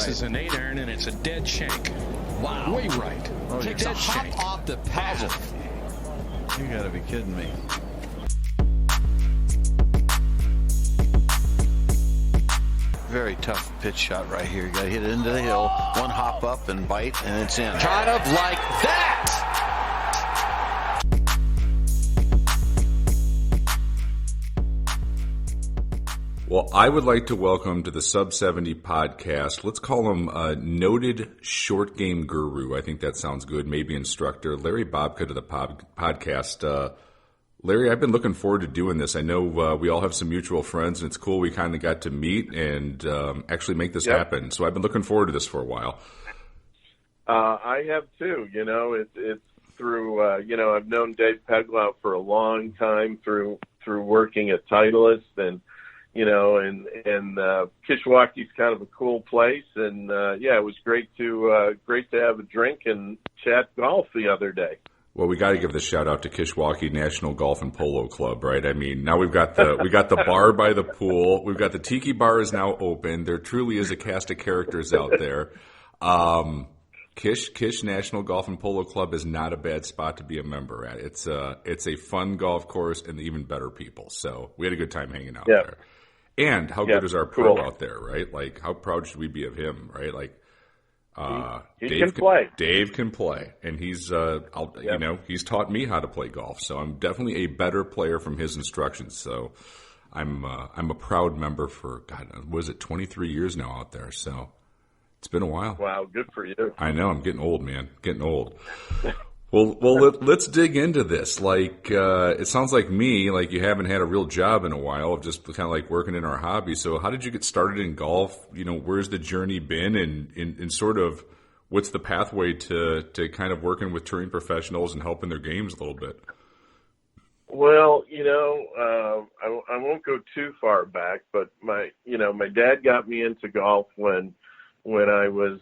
This is an 8-iron, and it's a dead shank. Wow. Way right. Oh, takes a hop off the path. You got to be kidding me. Very tough pitch shot right here. You got to hit it into the hill. One hop up and bite, and it's in. Kind of like that. Well, I would like to welcome to the Sub 70 podcast, let's call him a noted short game guru. I think that sounds good. Maybe instructor. Larry Bobka to the podcast. Larry, I've been looking forward to doing this. I know we all have some mutual friends, and it's cool we kind of got to meet and actually make this happen. So I've been looking forward to this for a while. I have too. You know, it's through, I've known Dave Peglow for a long time through working at Titleist, and Kishwaukee's kind of a cool place, and it was great to have a drink and chat golf the other day. Well, we got to give the shout out to Kishwaukee National Golf and Polo Club, right? I mean, now we've got the bar by the pool. We've got the Tiki Bar is now open. There truly is a cast of characters out there. Kish National Golf and Polo Club is not a bad spot to be a member at. It's a fun golf course and even better people. So we had a good time hanging out there. And how good is our pro out there, right? Like, how proud should we be of him, right? Like, Dave can play, and he's he's taught me how to play golf. So I'm definitely a better player from his instructions. So I'm a proud member for 23 years now out there. So it's been a while. Wow, good for you. I know, I'm getting old, man. Getting old. Well, let's dig into this. Like, it sounds like me, like you haven't had a real job in a while, of just kind of like working in our hobby. So how did you get started in golf? You know, where's the journey been, and sort of what's the pathway to kind of working with touring professionals and helping their games a little bit? Well, I won't go too far back, but my dad got me into golf when I was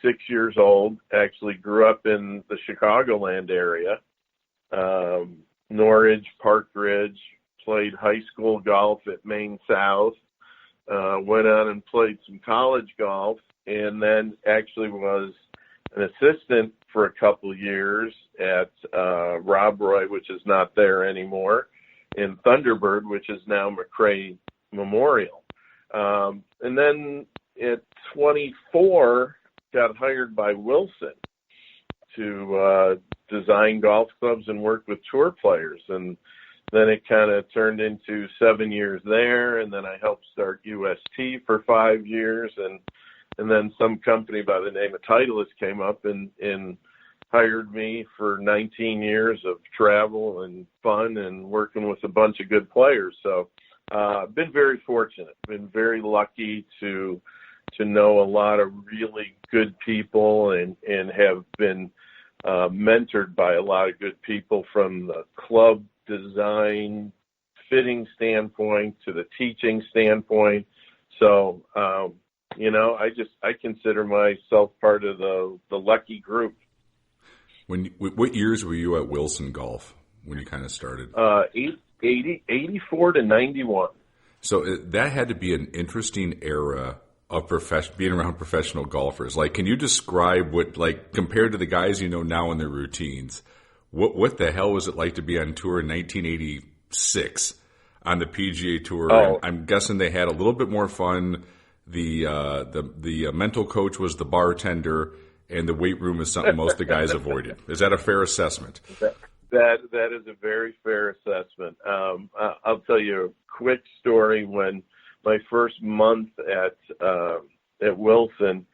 6 years old. Actually grew up in the Chicagoland area, Norridge, Park Ridge, played high school golf at Maine South, went on and played some college golf, and then actually was an assistant for a couple years at Rob Roy, which is not there anymore, in Thunderbird, which is now McRae Memorial. And then at 24, got hired by Wilson to design golf clubs and work with tour players. And then it kind of turned into 7 years there, and then I helped start UST for 5 years, and then some company by the name of Titleist came up and hired me for 19 years of travel and fun and working with a bunch of good players. So I've been very fortunate, been very lucky to know a lot of really good people and have been mentored by a lot of good people, from the club design, fitting standpoint to the teaching standpoint. So, I consider myself part of the lucky group. What years were you at Wilson Golf when you kind of started? 84 to 91. So that had to be an interesting era of being around professional golfers. Like, can you describe what, like, compared to the guys you know now in their routines, what the hell was it like to be on tour in 1986 on the PGA Tour? Oh. I'm guessing they had a little bit more fun. The mental coach was the bartender, and the weight room is something most of the guys avoided. Is that a fair assessment? That is a very fair assessment. I'll tell you a quick story. When my first month at Wilson,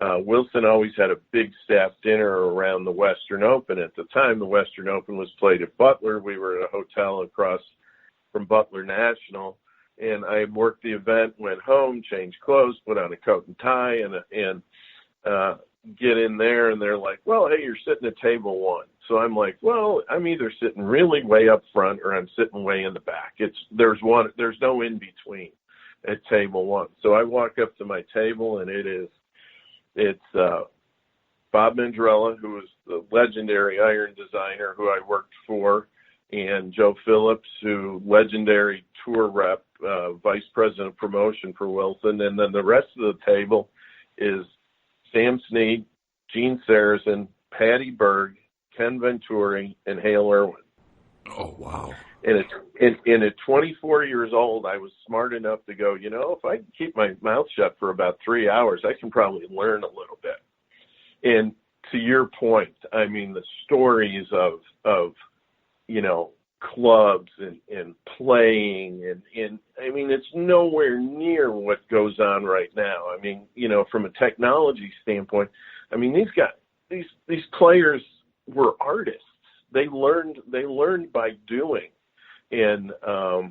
Wilson always had a big staff dinner around the Western Open. At the time, the Western Open was played at Butler. We were at a hotel across from Butler National, and I worked the event, went home, changed clothes, put on a coat and tie, and get in there, and they're like, well, hey, you're sitting at table one. So I'm like, well, I'm either sitting really way up front or I'm sitting way in the back. There's no in between at table one. So I walk up to my table, and it's Bob Mandrella, who was the legendary iron designer who I worked for, and Joe Phillips, who legendary tour rep, vice president of promotion for Wilson. And then the rest of the table is Sam Snead, Gene Sarazen, Patty Berg, Ken Venturi, and Hale Irwin. Oh, wow. And at 24 years old, I was smart enough to go, if I keep my mouth shut for about 3 hours, I can probably learn a little bit. And to your point, I mean, the stories of clubs and playing and I mean, it's nowhere near what goes on right now. I mean, from a technology standpoint, I mean, these players were artists. They learned by doing. And, I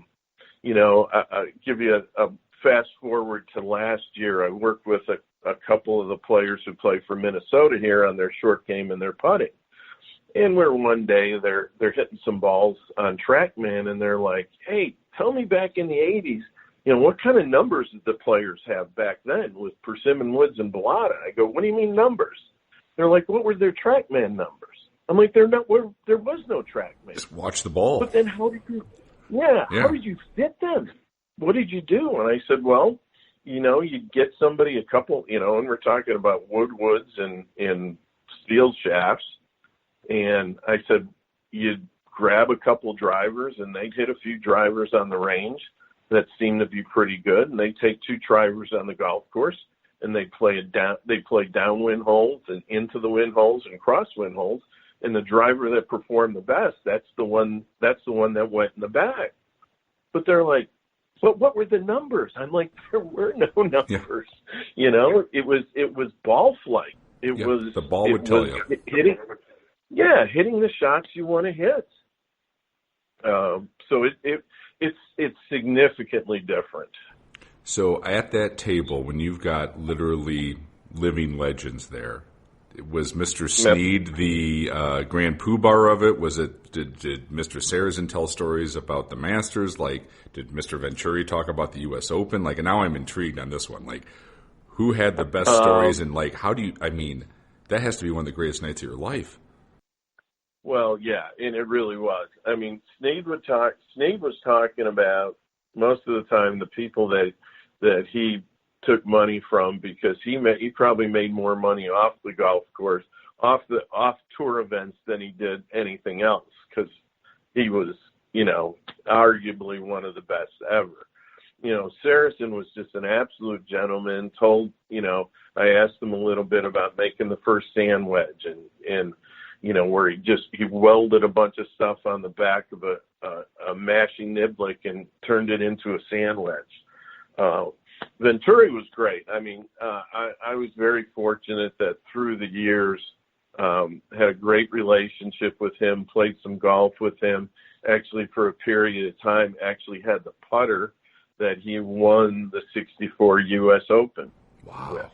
give you a fast forward to last year. I worked with a couple of the players who play for Minnesota here on their short game and their putting. And where one day they're hitting some balls on TrackMan, and they're like, hey, tell me back in the 80s, what kind of numbers did the players have back then with Persimmon Woods and Bellata? I go, what do you mean numbers? They're like, what were their TrackMan numbers? I'm like, there was no TrackMan. Just watch the ball. But then how did you fit them? What did you do? And I said, well, you get somebody a couple, and we're talking about woods and steel shafts. And I said, you'd grab a couple drivers, and they'd hit a few drivers on the range that seemed to be pretty good. And they'd take 2 drivers on the golf course, and they'd play downwind holes and into the wind holes and crosswind holes. And the driver that performed the best, that's the one that went in the bag. But they're like, but what were the numbers? I'm like, there were no numbers. Yeah. It was ball flight. The ball would tell you. Hitting the shots you want to hit. So it's significantly different. So at that table, when you've got literally living legends there, was Mr. Snead the grand poobah of it? Was it? Did Mr. Sarazen tell stories about the Masters? Like, did Mr. Venturi talk about the U.S. Open? Like, now I'm intrigued on this one. Like, who had the best stories? And like, how do you? I mean, that has to be one of the greatest nights of your life. Well, yeah, and it really was. I mean, Snead was talking about most of the time the people that he took money from, because he probably made more money off the golf course, off tour events than he did anything else, because he was, arguably one of the best ever. Sarazen was just an absolute gentleman. I asked him a little bit about making the first sand wedge and where he welded a bunch of stuff on the back of a mashing niblick and turned it into a sand wedge. Venturi was great. I mean, I was very fortunate that through the years, had a great relationship with him, played some golf with him, actually for a period of time, actually had the putter that he won the 64 U.S. Open with.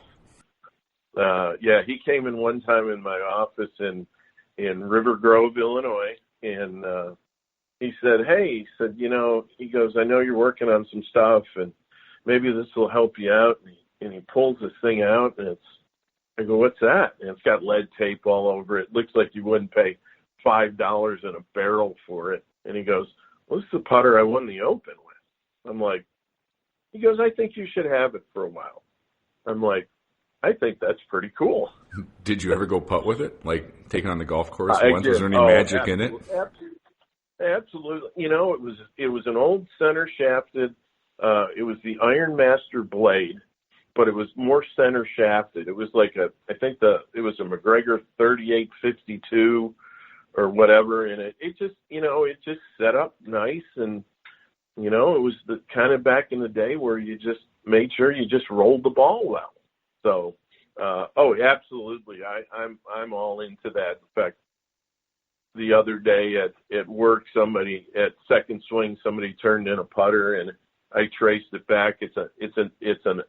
He came in one time in my office in River Grove, Illinois, and he said, hey, he goes, I know you're working on some stuff, and maybe this will help you out. And he pulls this thing out, and I go, what's that? And it's got lead tape all over it. Looks like you wouldn't pay $5 in a barrel for it. And he goes, well, this is the putter I won the Open with. I'm like, he goes, I think you should have it for a while. I'm like, I think that's pretty cool. Did you ever go putt with it? Like, taking on the golf course once? Was there any magic in it? Absolutely. It was an old center shafted. It was the Iron Master blade, but it was more center shafted. It was like it was a McGregor 3852 or whatever, and it just set up nice, and it was the kind of back in the day where you just made sure you just rolled the ball well. So, absolutely, I'm all into that. In fact, the other day at work, somebody at second swing, somebody turned in a putter, and I traced it back. It's a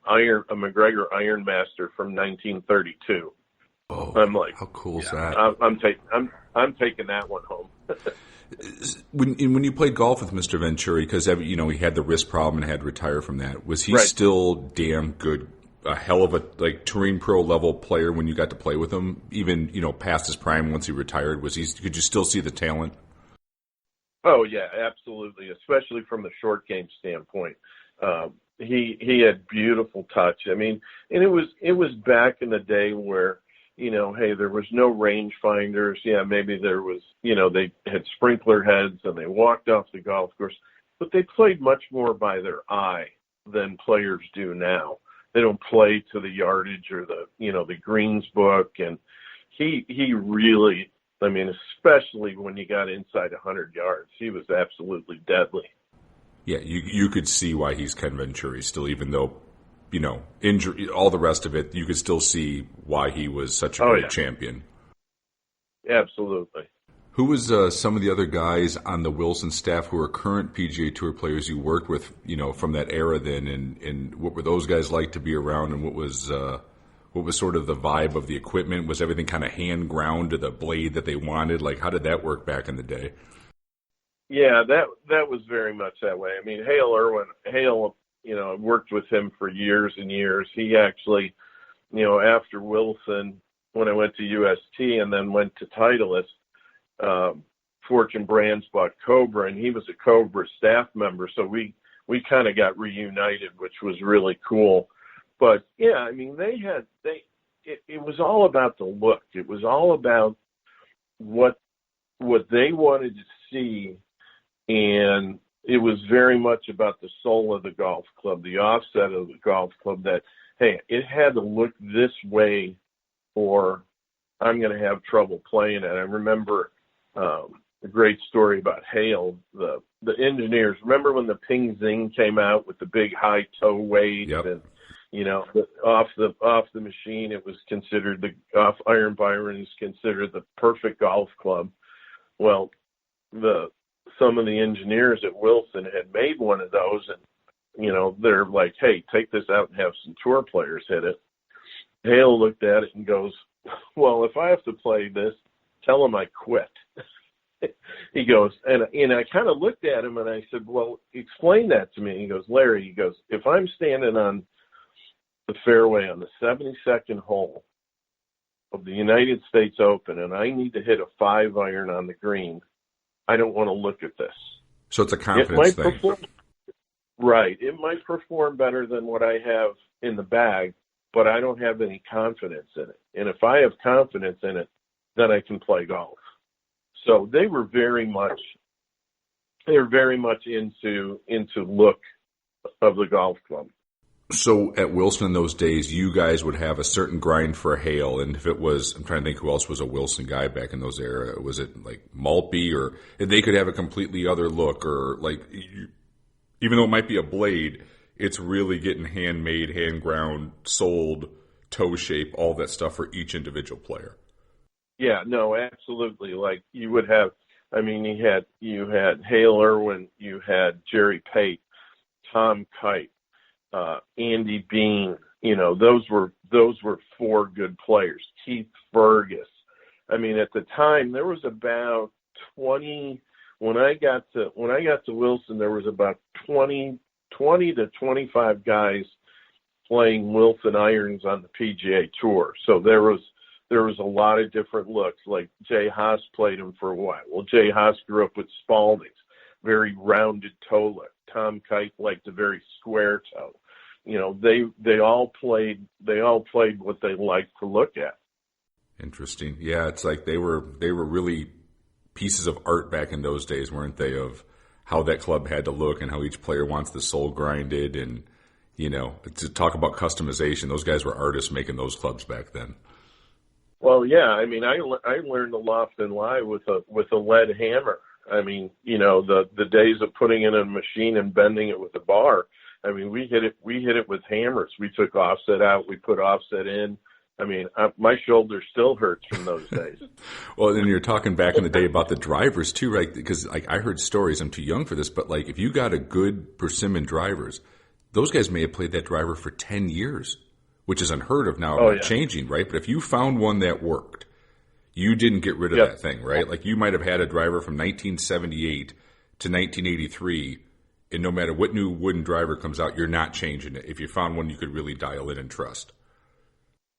McGregor Iron Master from 1932. Oh, I'm like, how cool is that? I'm taking that one home. When you played golf with Mr. Venturi, because he had the wrist problem and had to retire from that, was he still damn good? A hell of a touring pro level player when you got to play with him, even past his prime once he retired? Could you still see the talent? Oh yeah, absolutely, especially from the short game standpoint. he had beautiful touch. I mean, and it was back in the day where, hey, there was no range finders. Yeah, maybe there was, they had sprinkler heads and they walked off the golf course, but they played much more by their eye than players do now. They don't play to the yardage or the greens book. And he really, I mean, especially when you got inside 100 yards, he was absolutely deadly. Yeah, you could see why he's Ken Venturi still, even though, injury, all the rest of it, you could still see why he was such a great champion. Absolutely. Who was some of the other guys on the Wilson staff who are current PGA Tour players you worked with, from that era then, and what were those guys like to be around, and what was sort of the vibe of the equipment? Was everything kind of hand ground to the blade that they wanted? Like, how did that work back in the day? Yeah, that was very much that way. I mean, Hale, I worked with him for years and years. He actually, after Wilson, when I went to UST and then went to Titleist, Fortune Brands bought Cobra, and he was a Cobra staff member. So we kind of got reunited, which was really cool. But yeah, I mean, it was all about the look. It was all about what they wanted to see. And it was very much about the soul of the golf club, the offset of the golf club, that, hey, it had to look this way or I'm going to have trouble playing it. I remember a great story about Hale, the engineers. Remember when the Ping Zing came out with the big high toe weight? Yep. And, off the machine, it was considered off Iron Byron is considered the perfect golf club. Well, some of the engineers at Wilson had made one of those, and, they're like, hey, take this out and have some tour players hit it. Hale looked at it and goes, well, if I have to play this, tell them I quit. He goes, and I kind of looked at him and I said, well, explain that to me. He goes, Larry, if I'm standing on the fairway on the 72nd hole of the United States Open and I need to hit a 5-iron on the green, I don't want to look at this. So it's a confidence thing. Right. It might perform better than what I have in the bag, but I don't have any confidence in it. And if I have confidence in it, then I can play golf. So they were very much into look of the golf club. So at Wilson in those days, you guys would have a certain grind for Hale, and if it was, I'm trying to think who else was a Wilson guy back in those era. Was it like Maltby, or they could have a completely other look, or like, even though it might be a blade, it's really getting handmade, hand ground, sold, toe shape, all that stuff for each individual player. Yeah, no, absolutely. Like you would have, I mean, you had Hale Irwin, you had Jerry Pate, Tom Kite, Andy Bean, those were 4 good players. Keith Fergus. I mean, at the time there was about 20. When I got to Wilson, there was about 20 to 25 guys playing Wilson irons on the PGA Tour. So there was a lot of different looks. Like Jay Haas played them for a while. Well, Jay Haas grew up with Spaldings, very rounded toe look. Tom Kite liked a very square toe. They all played what they liked to look at. Interesting. Yeah, it's like they were really pieces of art back in those days, weren't they, of how that club had to look and how each player wants the sole grinded, and to talk about customization, those guys were artists making those clubs back then. Well, yeah, I mean, I learned the loft and lie with a lead hammer. I mean, the days of putting it in a machine and bending it with a bar. I mean, we hit it with hammers. We took offset out, we put offset in. I mean, my shoulder still hurts from those days. Well, and you're talking back in the day about the drivers too, right? Because I heard stories. I'm too young for this, but like if you got a good persimmon drivers, those guys may have played that driver for 10 years, which is unheard of now. Changing, right? But if you found one that worked, you didn't get rid of that thing, right? Like you might have had a driver from 1978 to 1983, and no matter what new wooden driver comes out, you're not changing it if you found one you could really dial in and trust.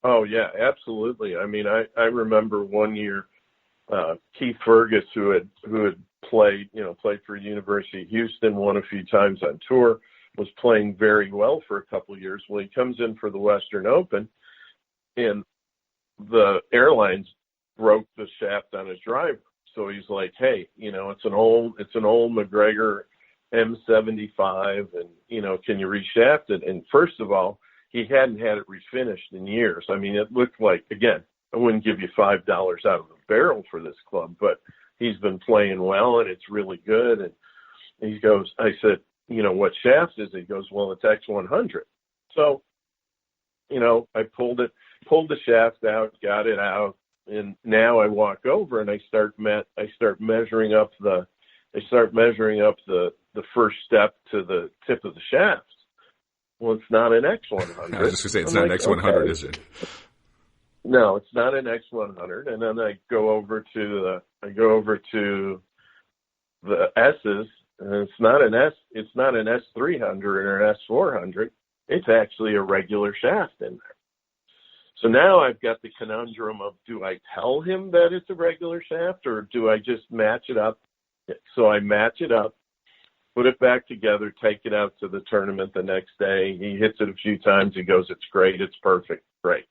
Oh, yeah, absolutely. I mean, I remember one year Keith Fergus, who had played for University of Houston, won a few times on tour, was playing very well for a couple of years. Well, he comes in for the Western Open, and the airlines broke the shaft on his driver. So he's like, hey, it's an old McGregor M75, and, can you reshaft it? And first of all, he hadn't had it refinished in years. I mean, it looked like, again, I wouldn't give you $5 out of the barrel for this club, but he's been playing well, and it's really good. And he goes, I said, what shaft is it? He goes, well, it's X100. So, I pulled the shaft out, got it out, and now I walk over and I start measuring up the first step to the tip of the shaft. Well, it's not an X100. I was just going to say, it's not an X100, okay. Is it? No, it's not an X100. And then I go over to the S's, and it's not an S300 or an S400. It's actually a regular shaft in there. So now I've got the conundrum of, do I tell him that it's a regular shaft, or do I just match it up? So I match it up, put it back together, take it out to the tournament the next day. He hits it a few times. He goes, it's great. It's perfect. Great.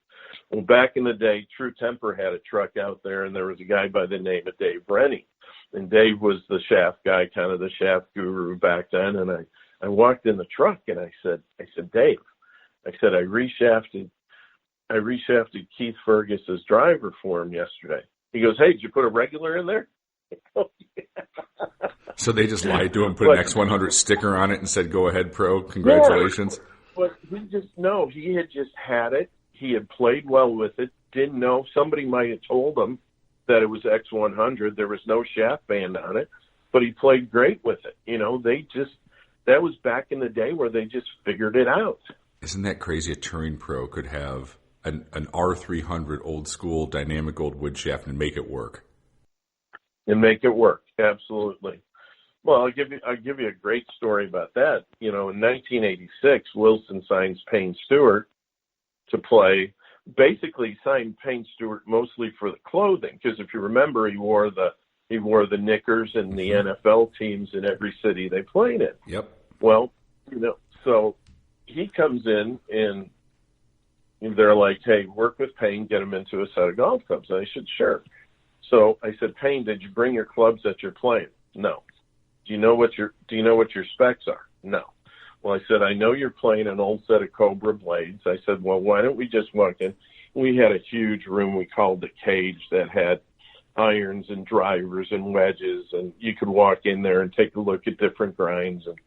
Well, back in the day, True Temper had a truck out there, and there was a guy by the name of Dave Rennie. And Dave was the shaft guy, kind of the shaft guru back then. And I walked in the truck, and I said, Dave, I reshafted Keith Fergus's driver for him yesterday. He goes, hey, did you put a regular in there? Oh, yeah. So they just lied to him, put an X100 sticker on it, and said, go ahead, pro, congratulations. Yeah, but he had just had it. He had played well with it, didn't know. Somebody might have told him that it was X100. There was no shaft band on it, but he played great with it. That was back in the day where they just figured it out. Isn't that crazy? A touring pro could have an R300 old school dynamic old wood shaft and make it work. Absolutely. Well, I'll give you a great story about that. In 1986, Wilson signs Payne Stewart to play. Basically, signed Payne Stewart mostly for the clothing, because if you remember, he wore the knickers in the NFL teams in every city they played in. Yep. Well, so he comes in and they're like, hey, work with Payne, get him into a set of golf clubs. And I said, sure. So I said, Payne, did you bring your clubs that you're playing? No. Do you know what your specs are? No. Well, I said, I know you're playing an old set of Cobra blades. I said, well, why don't we just walk in? We had a huge room we called the cage that had irons and drivers and wedges, and you could walk in there and take a look at different grinds. And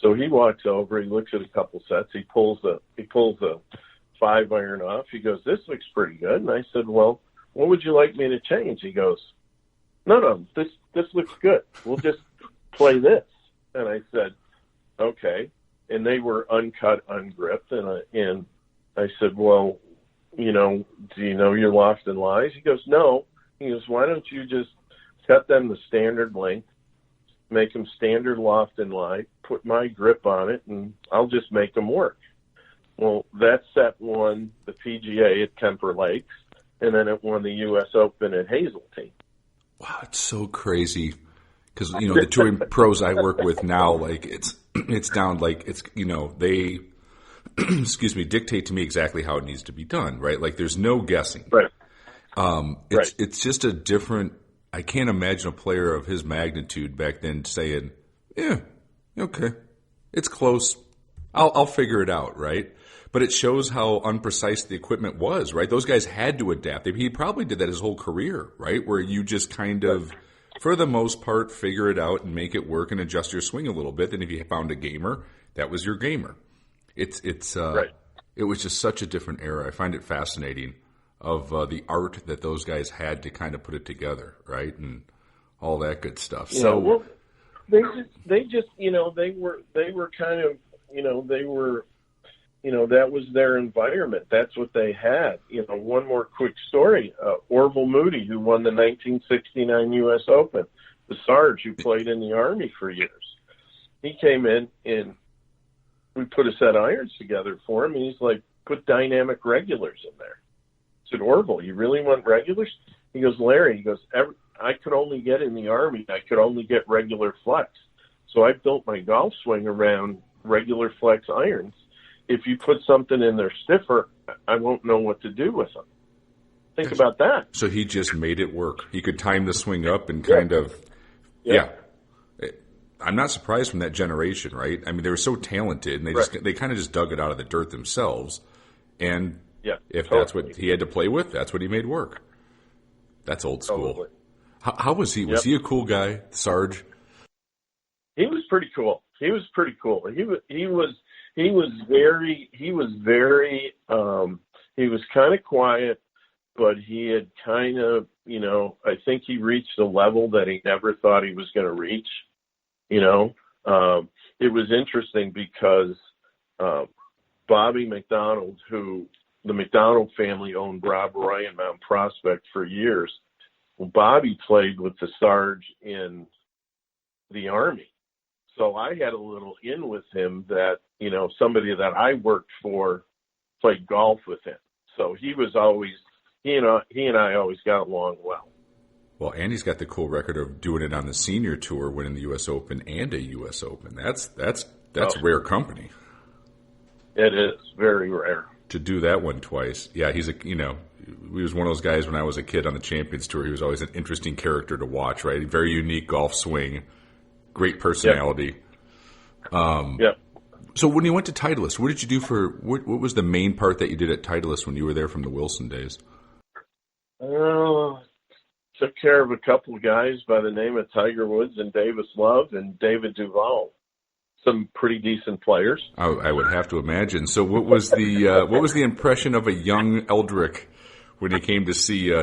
so he walks over, he looks at a couple sets, he pulls a 5-iron off. He goes, this looks pretty good. And I said, well, what would you like me to change? He goes, no, this looks good. We'll just play this. And I said, okay. And they were uncut, ungripped. And I said, well, do you know your loft and lies? He goes, no. He goes, why don't you just cut them the standard length, make them standard loft and lie, put my grip on it, and I'll just make them work. Well, that set won the PGA at Kemper Lakes, and then it won the U.S. Open at Hazeltine. Wow, it's so crazy. Because, the touring pros I work with now, like, it's down, like, it's, they, dictate to me exactly how it needs to be done, right? Like, there's no guessing. Right. It's just a different, I can't imagine a player of his magnitude back then saying, yeah, okay, it's close. I'll figure it out, right? But it shows how unprecise the equipment was, right? Those guys had to adapt. He probably did that his whole career, right? Where you just kind of, for the most part, figure it out and make it work and adjust your swing a little bit. And if you found a gamer, that was your gamer. It was just such a different era. I find it fascinating of the art that those guys had to kind of put it together, right? And all that good stuff. Yeah, so well, they were kind of, that was their environment. That's what they had. One more quick story. Orville Moody, who won the 1969 U.S. Open, the Sarge who played in the Army for years. He came in and we put a set of irons together for him, and he's like, put dynamic regulars in there. I said, Orville, you really want regulars? He goes, Larry, I could only get in the Army, I could only get regular flex. So I built my golf swing around regular flex irons. If you put something in there stiffer, I won't know what to do with them. Think about that. So he just made it work. He could time the swing up and kind of, I'm not surprised from that generation, right? I mean, they were so talented, and they kind of just dug it out of the dirt themselves. And if that's what he had to play with, that's what he made work. That's old school. Totally. How was he? Was he a cool guy, Sarge? He was pretty cool. He was kind of quiet, but he had kind of, I think he reached a level that he never thought he was going to reach. It was interesting because Bobby McDonald, who the McDonald family owned Rob Roy and Mount Prospect for years. Well, Bobby played with the Sarge in the Army. So I had a little in with him that, somebody that I worked for played golf with him. So he was always, he and I always got along well. Well, Andy's got the cool record of doing it on the senior tour, winning the U.S. Open and a U.S. Open. That's rare company. It is very rare to do that one twice. Yeah, he's he was one of those guys when I was a kid on the Champions Tour. He was always an interesting character to watch. Right, very unique golf swing, great personality. So when you went to Titleist, what did you do what was the main part that you did at Titleist when you were there from the Wilson days? Took care of a couple of guys by the name of Tiger Woods and Davis Love and David Duval. Some pretty decent players. I would have to imagine. So what was the impression of a young Eldrick when he came to see you?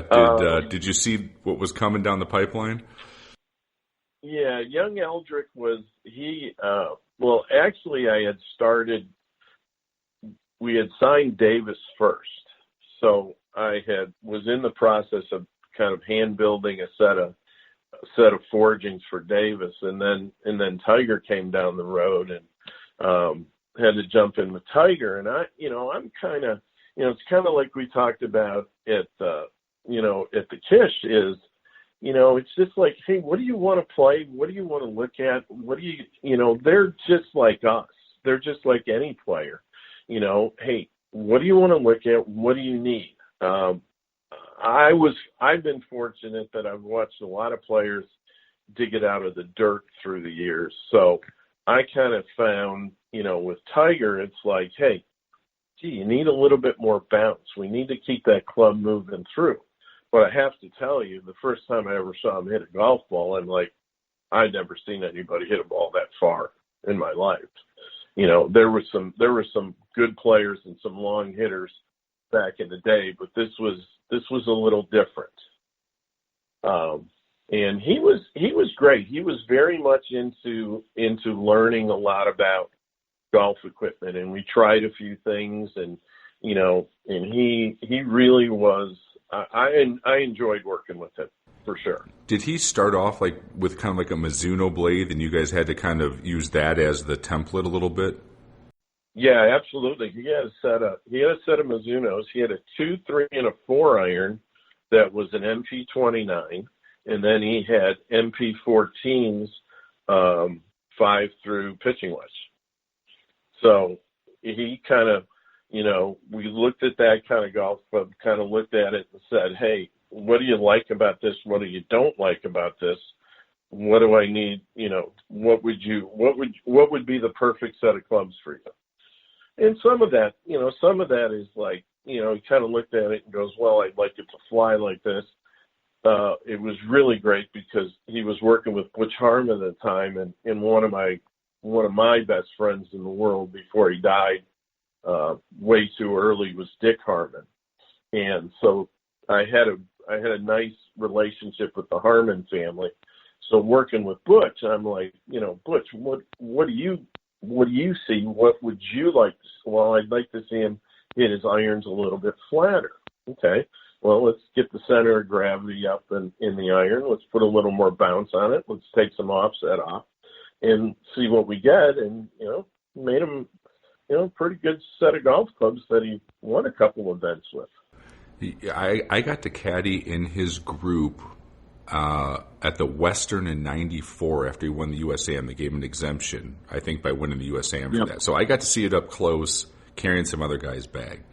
Did you see what was coming down the pipeline? Yeah, young Eldrick actually I had started, we had signed Davis first. So I was in the process of kind of hand building a set of forgings for Davis, and then Tiger came down the road and had to jump in with Tiger. And I'm kind of, it's kind of like we talked about at the Kish is, it's just like, hey, what do you want to play? What do you want to look at? What do they're just like us. They're just like any player. Hey, what do you want to look at? What do you need? I've been fortunate that I've watched a lot of players dig it out of the dirt through the years. So I kind of found, with Tiger, it's like, hey, you need a little bit more bounce. We need to keep that club moving through. But I have to tell you, the first time I ever saw him hit a golf ball, I'm like, I'd never seen anybody hit a ball that far in my life. There were some good players and some long hitters back in the day, but this was a little different. And he was great. He was very much into learning a lot about golf equipment, and we tried a few things, and he really was. I enjoyed working with him for sure. Did he start off with kind of like a Mizuno blade, and you guys had to kind of use that as the template a little bit? Yeah, absolutely. He had a set of Mizunos. He had a 2, 3, and a 4 iron that was an MP29, and then he had MP14s, 5 through pitching wedge. So he kind of, we looked at that kind of golf club, kind of looked at it and said, hey, what do you like about this? What do you don't like about this? What do I need? What would be the perfect set of clubs for you? And some of that is like, he kind of looked at it and goes, well, I'd like it to fly like this. It was really great because he was working with Butch Harmon at the time, and one of my best friends in the world before he died way too early was Dick Harmon. And so I had a nice relationship with the Harmon family. So working with Butch, I'm like, Butch, what do you see? What would you like to see? Well, I'd like to see him hit his irons a little bit flatter. Okay. Well, let's get the center of gravity up in the iron. Let's put a little more bounce on it. Let's take some offset off and see what we get. And, made him, pretty good set of golf clubs that he won a couple events with. I got to caddy in his group at the Western in '94 after he won the USAM. They gave him an exemption, I think, by winning the USAM for that. So I got to see it up close, carrying some other guy's bag.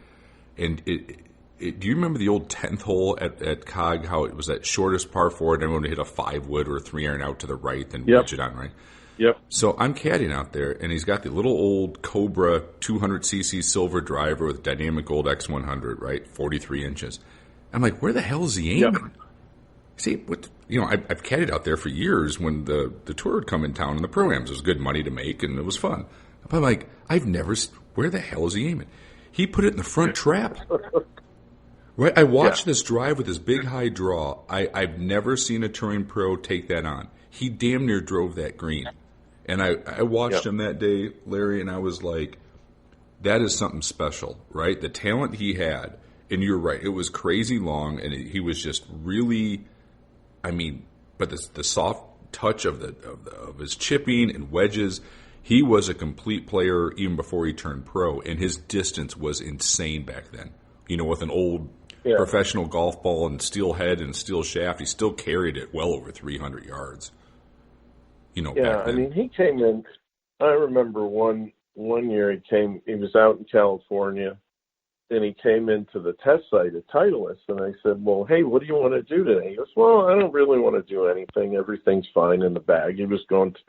And do you remember the old 10th hole at Cog, how it was that shortest par 4 and everyone would hit a 5-wood or a 3-iron out to the right, then wedge it on, right? Yep. So I'm caddying out there, and he's got the little old Cobra 200cc silver driver with dynamic gold X100, right, 43 inches. I'm like, where the hell is he aiming? Yep. See, I've caddied out there for years when the tour would come in town and the programs. It was good money to make, and it was fun. But I'm like, where the hell is he aiming? He put it in the front trap. Right, I watched this drive with this big high draw. I've never seen a touring pro take that on. He damn near drove that green. And I watched him that day, Larry, and I was like, that is something special, right? The talent he had, and you're right, it was crazy long, and he was just really, but the soft touch of his chipping and wedges, he was a complete player even before he turned pro, and his distance was insane back then. With an old professional golf ball and steel head and steel shaft, he still carried it well over 300 yards. Back then. He came in. I remember one year he was out in California, and he came into the test site at Titleist, and I said, well, hey, what do you want to do today? He goes, well, I don't really want to do anything. Everything's fine in the bag. He was going to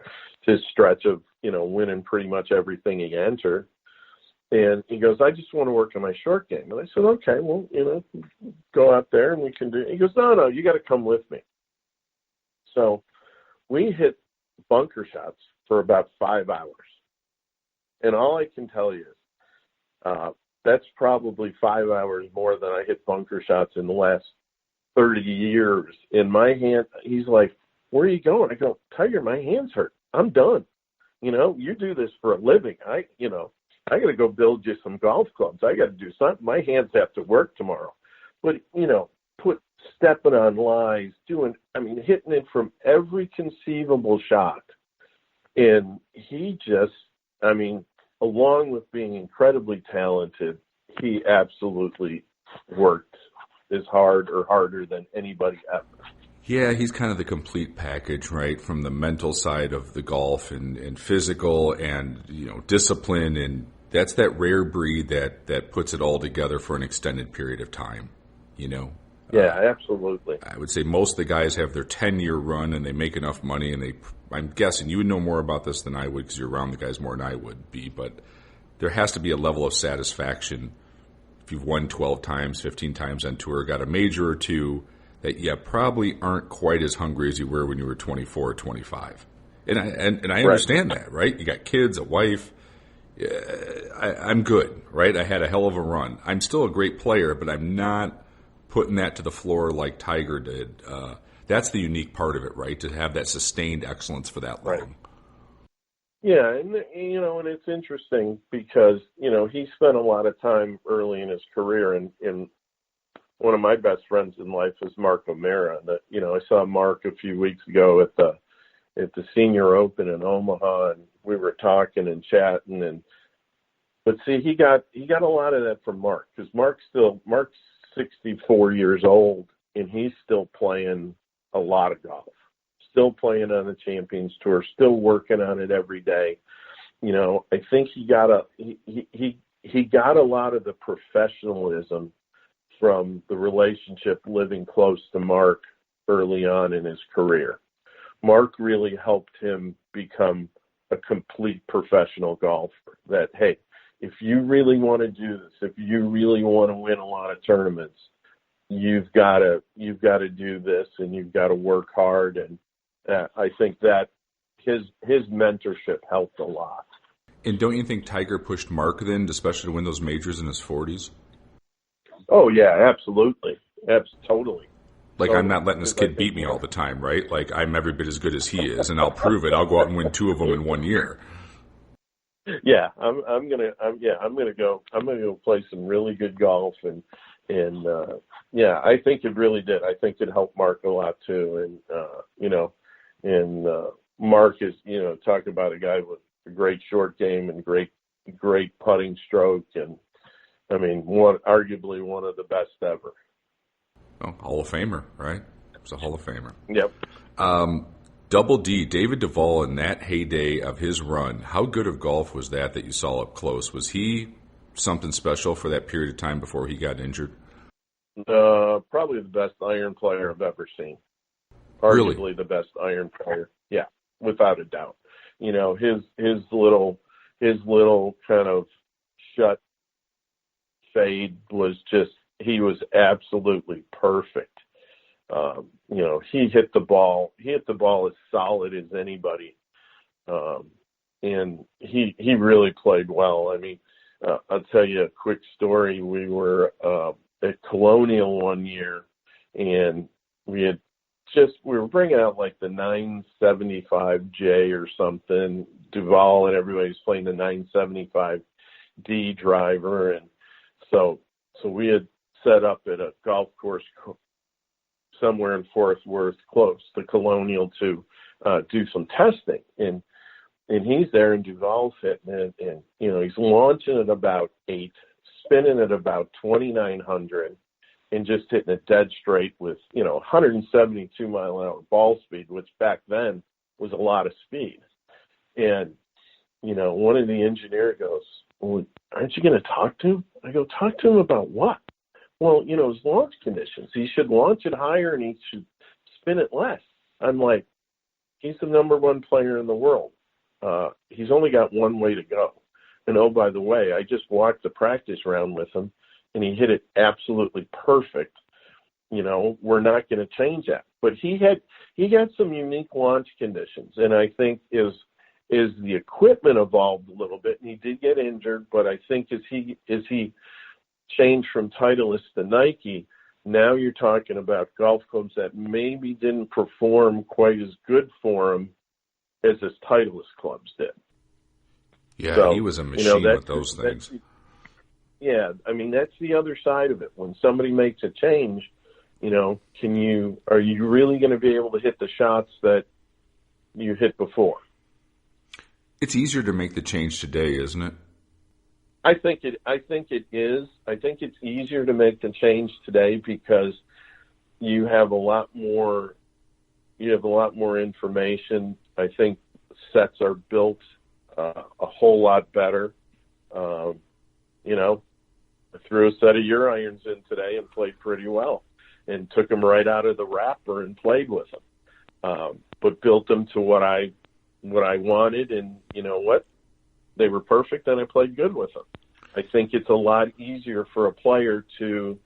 his stretch of, winning pretty much everything he entered. And he goes, I just want to work on my short game. And I said, okay, well, go out there and we can do it. He goes, no, you got to come with me. So we hit bunker shots for about 5 hours. And all I can tell you is that's probably 5 hours more than I hit bunker shots in the last 30 years. In my hand, he's like, where are you going? I go, Tiger, my hands hurt. I'm done. You do this for a living. I got to go build you some golf clubs. I got to do something. My hands have to work tomorrow. But, stepping on lies, hitting it from every conceivable shot. And he just, along with being incredibly talented, he absolutely worked as hard or harder than anybody ever. Yeah, he's kind of the complete package, right? From the mental side of the golf and physical and, discipline. And that's that rare breed that puts it all together for an extended period of time, Yeah, absolutely. I would say most of the guys have their 10-year run and they make enough money, and I'm guessing you would know more about this than I would because you're around the guys more than I would be, but there has to be a level of satisfaction if you've won 12 times, 15 times on tour, got a major or two, that you probably aren't quite as hungry as you were when you were 24 or 25. And I understand that, right? You got kids, a wife. I'm good, right? I had a hell of a run. I'm still a great player, but I'm not putting that to the floor like Tiger did. That's the unique part of it, right? To have that sustained excellence for that long. Right. Yeah, and and it's interesting because he spent a lot of time early in his career, and one of my best friends in life is Mark O'Mara. That I saw Mark a few weeks ago at the Senior Open in Omaha, and we were talking and chatting, but see, he got a lot of that from Mark, because Mark's 64 years old, and he's still playing a lot of golf, still playing on the Champions Tour, still working on it every day. I think he got a lot of the professionalism from the relationship living close to Mark early on in his career. Mark really helped him become a complete professional golfer. That, hey, if you really want to do this, if you really want to win a lot of tournaments, you've got to do this, and you've got to work hard. And I think that his mentorship helped a lot. And don't you think Tiger pushed Mark then, especially to win those majors in his 40s? Oh yeah, absolutely, totally. Like, I'm not letting this kid beat me all the time, right? Like, I'm every bit as good as he is, and I'll prove it. I'll go out and win 2 of them in 1 year. Yeah, I'm gonna go play some really good golf, and I think it really did. I think it helped Mark a lot too, and Mark is talk about a guy with a great short game and great putting stroke, and arguably one of the best ever. Oh, Hall of Famer, right? He's a Hall of Famer. Yep. Double D, David Duval, in that heyday of his run, how good of golf was that you saw up close? Was he something special for that period of time before he got injured? Probably the best iron player I've ever seen. Arguably Really? the best iron player. Yeah, without a doubt. You know, his little kind of shut fade was just, he was absolutely perfect. You know, he hit the ball as solid as anybody. And he really played well. I mean, I'll tell you a quick story. We were at Colonial one year, and we were bringing out like the 975J or something. Duval and everybody was playing the 975D driver, and so we had set up at a golf course somewhere in Fort Worth, close to Colonial, to do some testing, and he's there, and Duval's hitting it, and you know, he's launching at about 8, spinning at about 2,900, and just hitting it dead straight with, you know, 172 mile an hour ball speed, which back then was a lot of speed. And you know, one of the engineer goes, "Well, aren't you going to talk to him?" I go, "Talk to him about what?" "Well, you know, his launch conditions. He should launch it higher and he should spin it less." I'm like, he's the number one player in the world. He's only got one way to go. And oh, by the way, I just walked the practice round with him, and he hit it absolutely perfect. You know, we're not going to change that. But he had some unique launch conditions, and I think as the equipment evolved a little bit, and he did get injured, but I think as he changed from Titleist to Nike, now you're talking about golf clubs that maybe didn't perform quite as good for him as his Titleist clubs did. Yeah, so, he was a machine with those things. Yeah, I mean, that's the other side of it. When somebody makes a change, you know, are you really going to be able to hit the shots that you hit before? It's easier to make the change today, isn't it? I think it is. I think it's easier to make the change today because you have a lot more information. I think sets are built a whole lot better. You know, I threw a set of your irons in today and played pretty well, and took them right out of the wrapper and played with them. But built them to what I wanted, and you know what? They were perfect, and I played good with them. I think it's a lot easier for a player to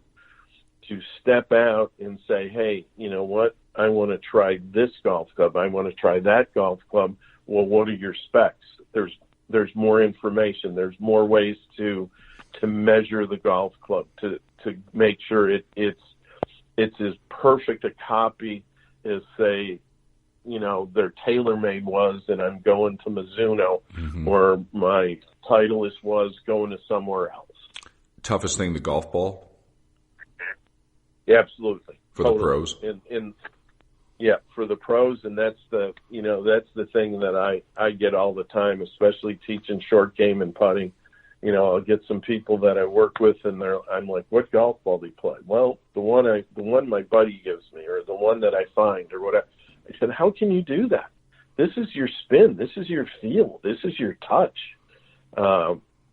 step out and say, "Hey, you know what? I want to try this golf club. I want to try that golf club." Well, what are your specs? There's more information. There's more ways to measure the golf club to make sure it's as perfect a copy as, say, you know, their TaylorMade was, and I'm going to Mizuno, or my Titleist was going to somewhere else. Toughest thing, the golf ball? Yeah, absolutely. For the pros? Yeah, for the pros, and that's the thing that I get all the time, especially teaching short game and putting. You know, I'll get some people that I work with, and I'm like, "What golf ball do you play?" "Well, the one my buddy gives me, or the one that I find, or whatever." I said, "How can you do that? This is your spin. This is your feel. This is your touch."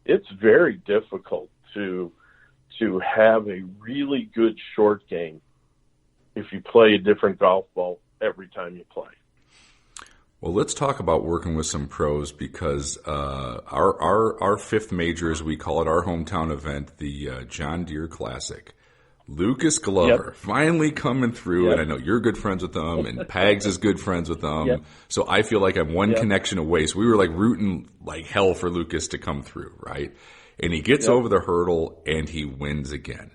It's very difficult to have a really good short game if you play a different golf ball every time you play. Well, let's talk about working with some pros, because our fifth major, as we call it, our hometown event, the John Deere Classic. Lucas Glover finally coming through, and I know you're good friends with them, and Pags is good friends with them. So I feel like I'm one connection away. So we were like rooting like hell for Lucas to come through, right? And he gets over the hurdle and he wins again.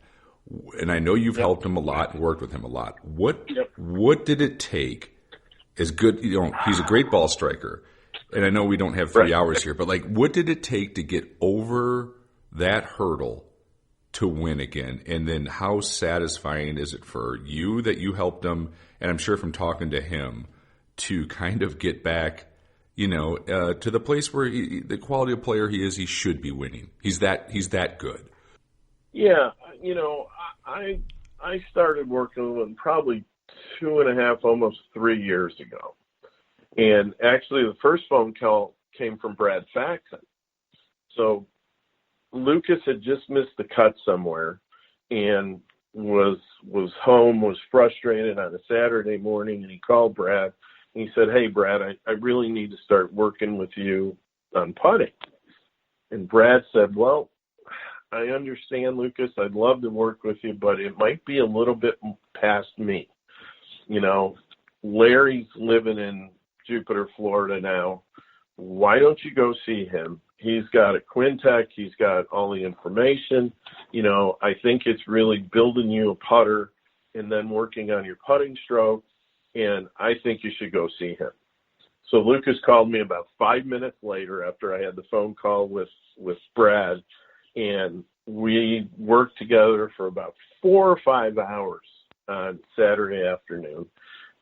And I know you've helped him a lot and worked with him a lot. What did it take? As good, you know, he's a great ball striker, and I know we don't have 3 hours here, but like, what did it take to get over that hurdle to win again? And then how satisfying is it for you that you helped him, and I'm sure from talking to him, to kind of get back, you know, to the place where the quality of player he is, he should be winning. He's that good. Yeah, you know, I started working with him probably 2.5, almost 3 years ago. And actually, the first phone call came from Brad Faxon. So Lucas had just missed the cut somewhere and was home, was frustrated on a Saturday morning, and he called Brad. And he said, "Hey, Brad, I really need to start working with you on putting." And Brad said, "Well, I understand, Lucas. I'd love to work with you, but it might be a little bit past me. You know, Larry's living in Jupiter, Florida now. Why don't you go see him? He's got a Quintec. He's got all the information. You know, I think it's really building you a putter and then working on your putting stroke, and I think you should go see him." So Lucas called me about 5 minutes later after I had the phone call with Brad, and we worked together for about 4 or 5 hours on Saturday afternoon.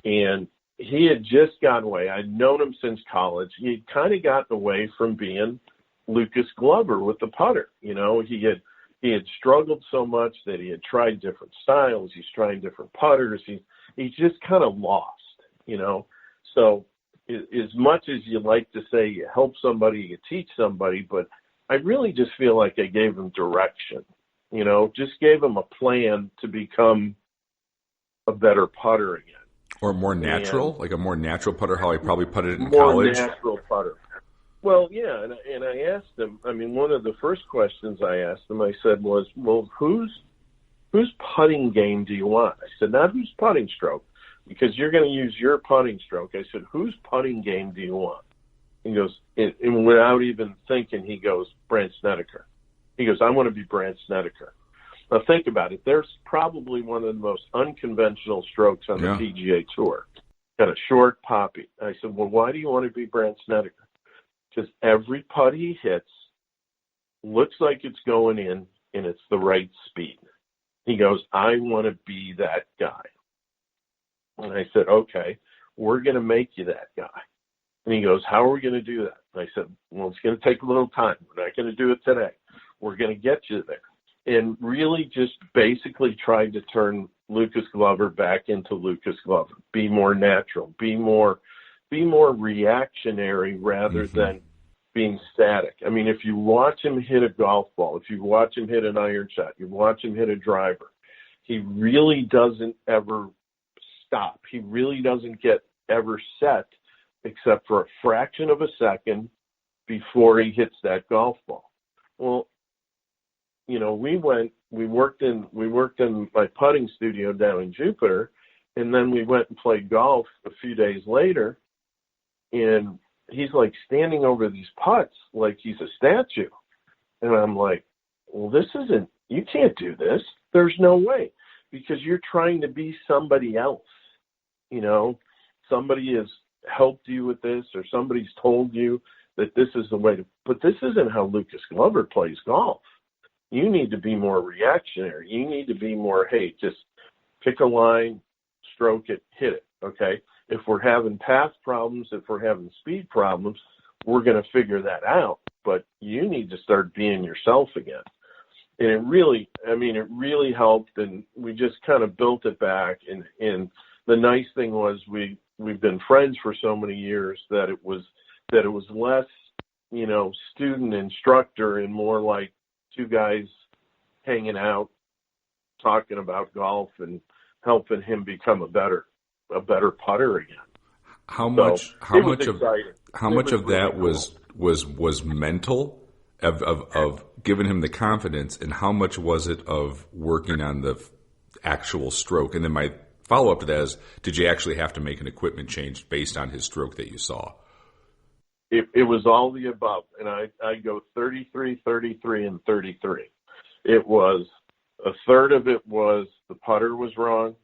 And he had just gotten away. I'd known him since college. He had kind of gotten away from being Lucas Glover with the putter. You know, he had struggled so much that he had tried different styles. He's trying different putters. He's just kind of lost, you know. So as much as you like to say you help somebody, you teach somebody, but I really just feel like I gave him direction, you know, just gave him a plan to become a better putter again. Or more natural, like a more natural putter, how he probably putted it in more college? More natural putter. Well, yeah, and I asked him, I mean, one of the first questions I asked him, I said was, well, whose putting game do you want? I said, not whose putting stroke, because you're going to use your putting stroke. I said, whose putting game do you want? He goes, and without even thinking, he goes, Brandt Snedeker. He goes, I want to be Brandt Snedeker. Now think about it. There's probably one of the most unconventional strokes on the PGA Tour. Got a short poppy. I said, well, why do you want to be Brandt Snedeker? Because every putt he hits looks like it's going in, and it's the right speed. He goes, I want to be that guy. And I said, okay, we're going to make you that guy. And he goes, how are we going to do that? And I said, well, it's going to take a little time. We're not going to do it today. We're going to get you there. And really just basically tried to turn Lucas Glover back into Lucas Glover. Be more natural. Be more reactionary rather than being static. I mean, if you watch him hit a golf ball, if you watch him hit an iron shot, you watch him hit a driver, he really doesn't ever stop. He really doesn't get ever set except for a fraction of a second before he hits that golf ball. Well, you know, we worked in my putting studio down in Jupiter, and then we went and played golf a few days later, and he's like standing over these putts like he's a statue. And I'm like, well, you can't do this. There's no way, because you're trying to be somebody else. You know, somebody has helped you with this, or somebody's told you that this is the way to, but this isn't how Lucas Glover plays golf. You need to be more reactionary. You need to be more, hey, just pick a line, stroke it, hit it, okay? If we're having path problems, if we're having speed problems, we're going to figure that out. But you need to start being yourself again. And it really helped, and we just kind of built it back. And the nice thing was we've been friends for so many years that it was less, you know, student instructor and more like two guys hanging out, talking about golf and helping him become a better putter again. How much of that was mental of giving him the confidence, and how much was it of working on the actual stroke? And then my follow up to that is, did you actually have to make an equipment change based on his stroke that you saw? It was all the above, and I go 33, 33, and 33. It was a third of it was the putter was wrong.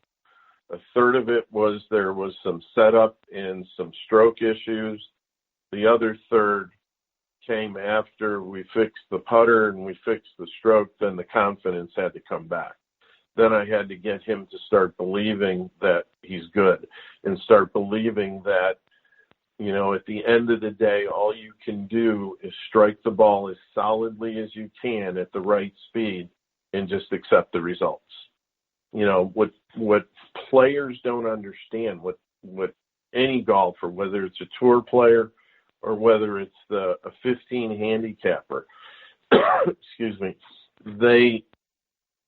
A third of it was there was some setup and some stroke issues. The other third came after we fixed the putter and we fixed the stroke. Then the confidence had to come back. Then I had to get him to start believing that he's good and start believing that, you know, at the end of the day, all you can do is strike the ball as solidly as you can at the right speed and just accept the results. what players don't understand, what any golfer, whether it's a tour player or whether it's a 15 handicapper, excuse me,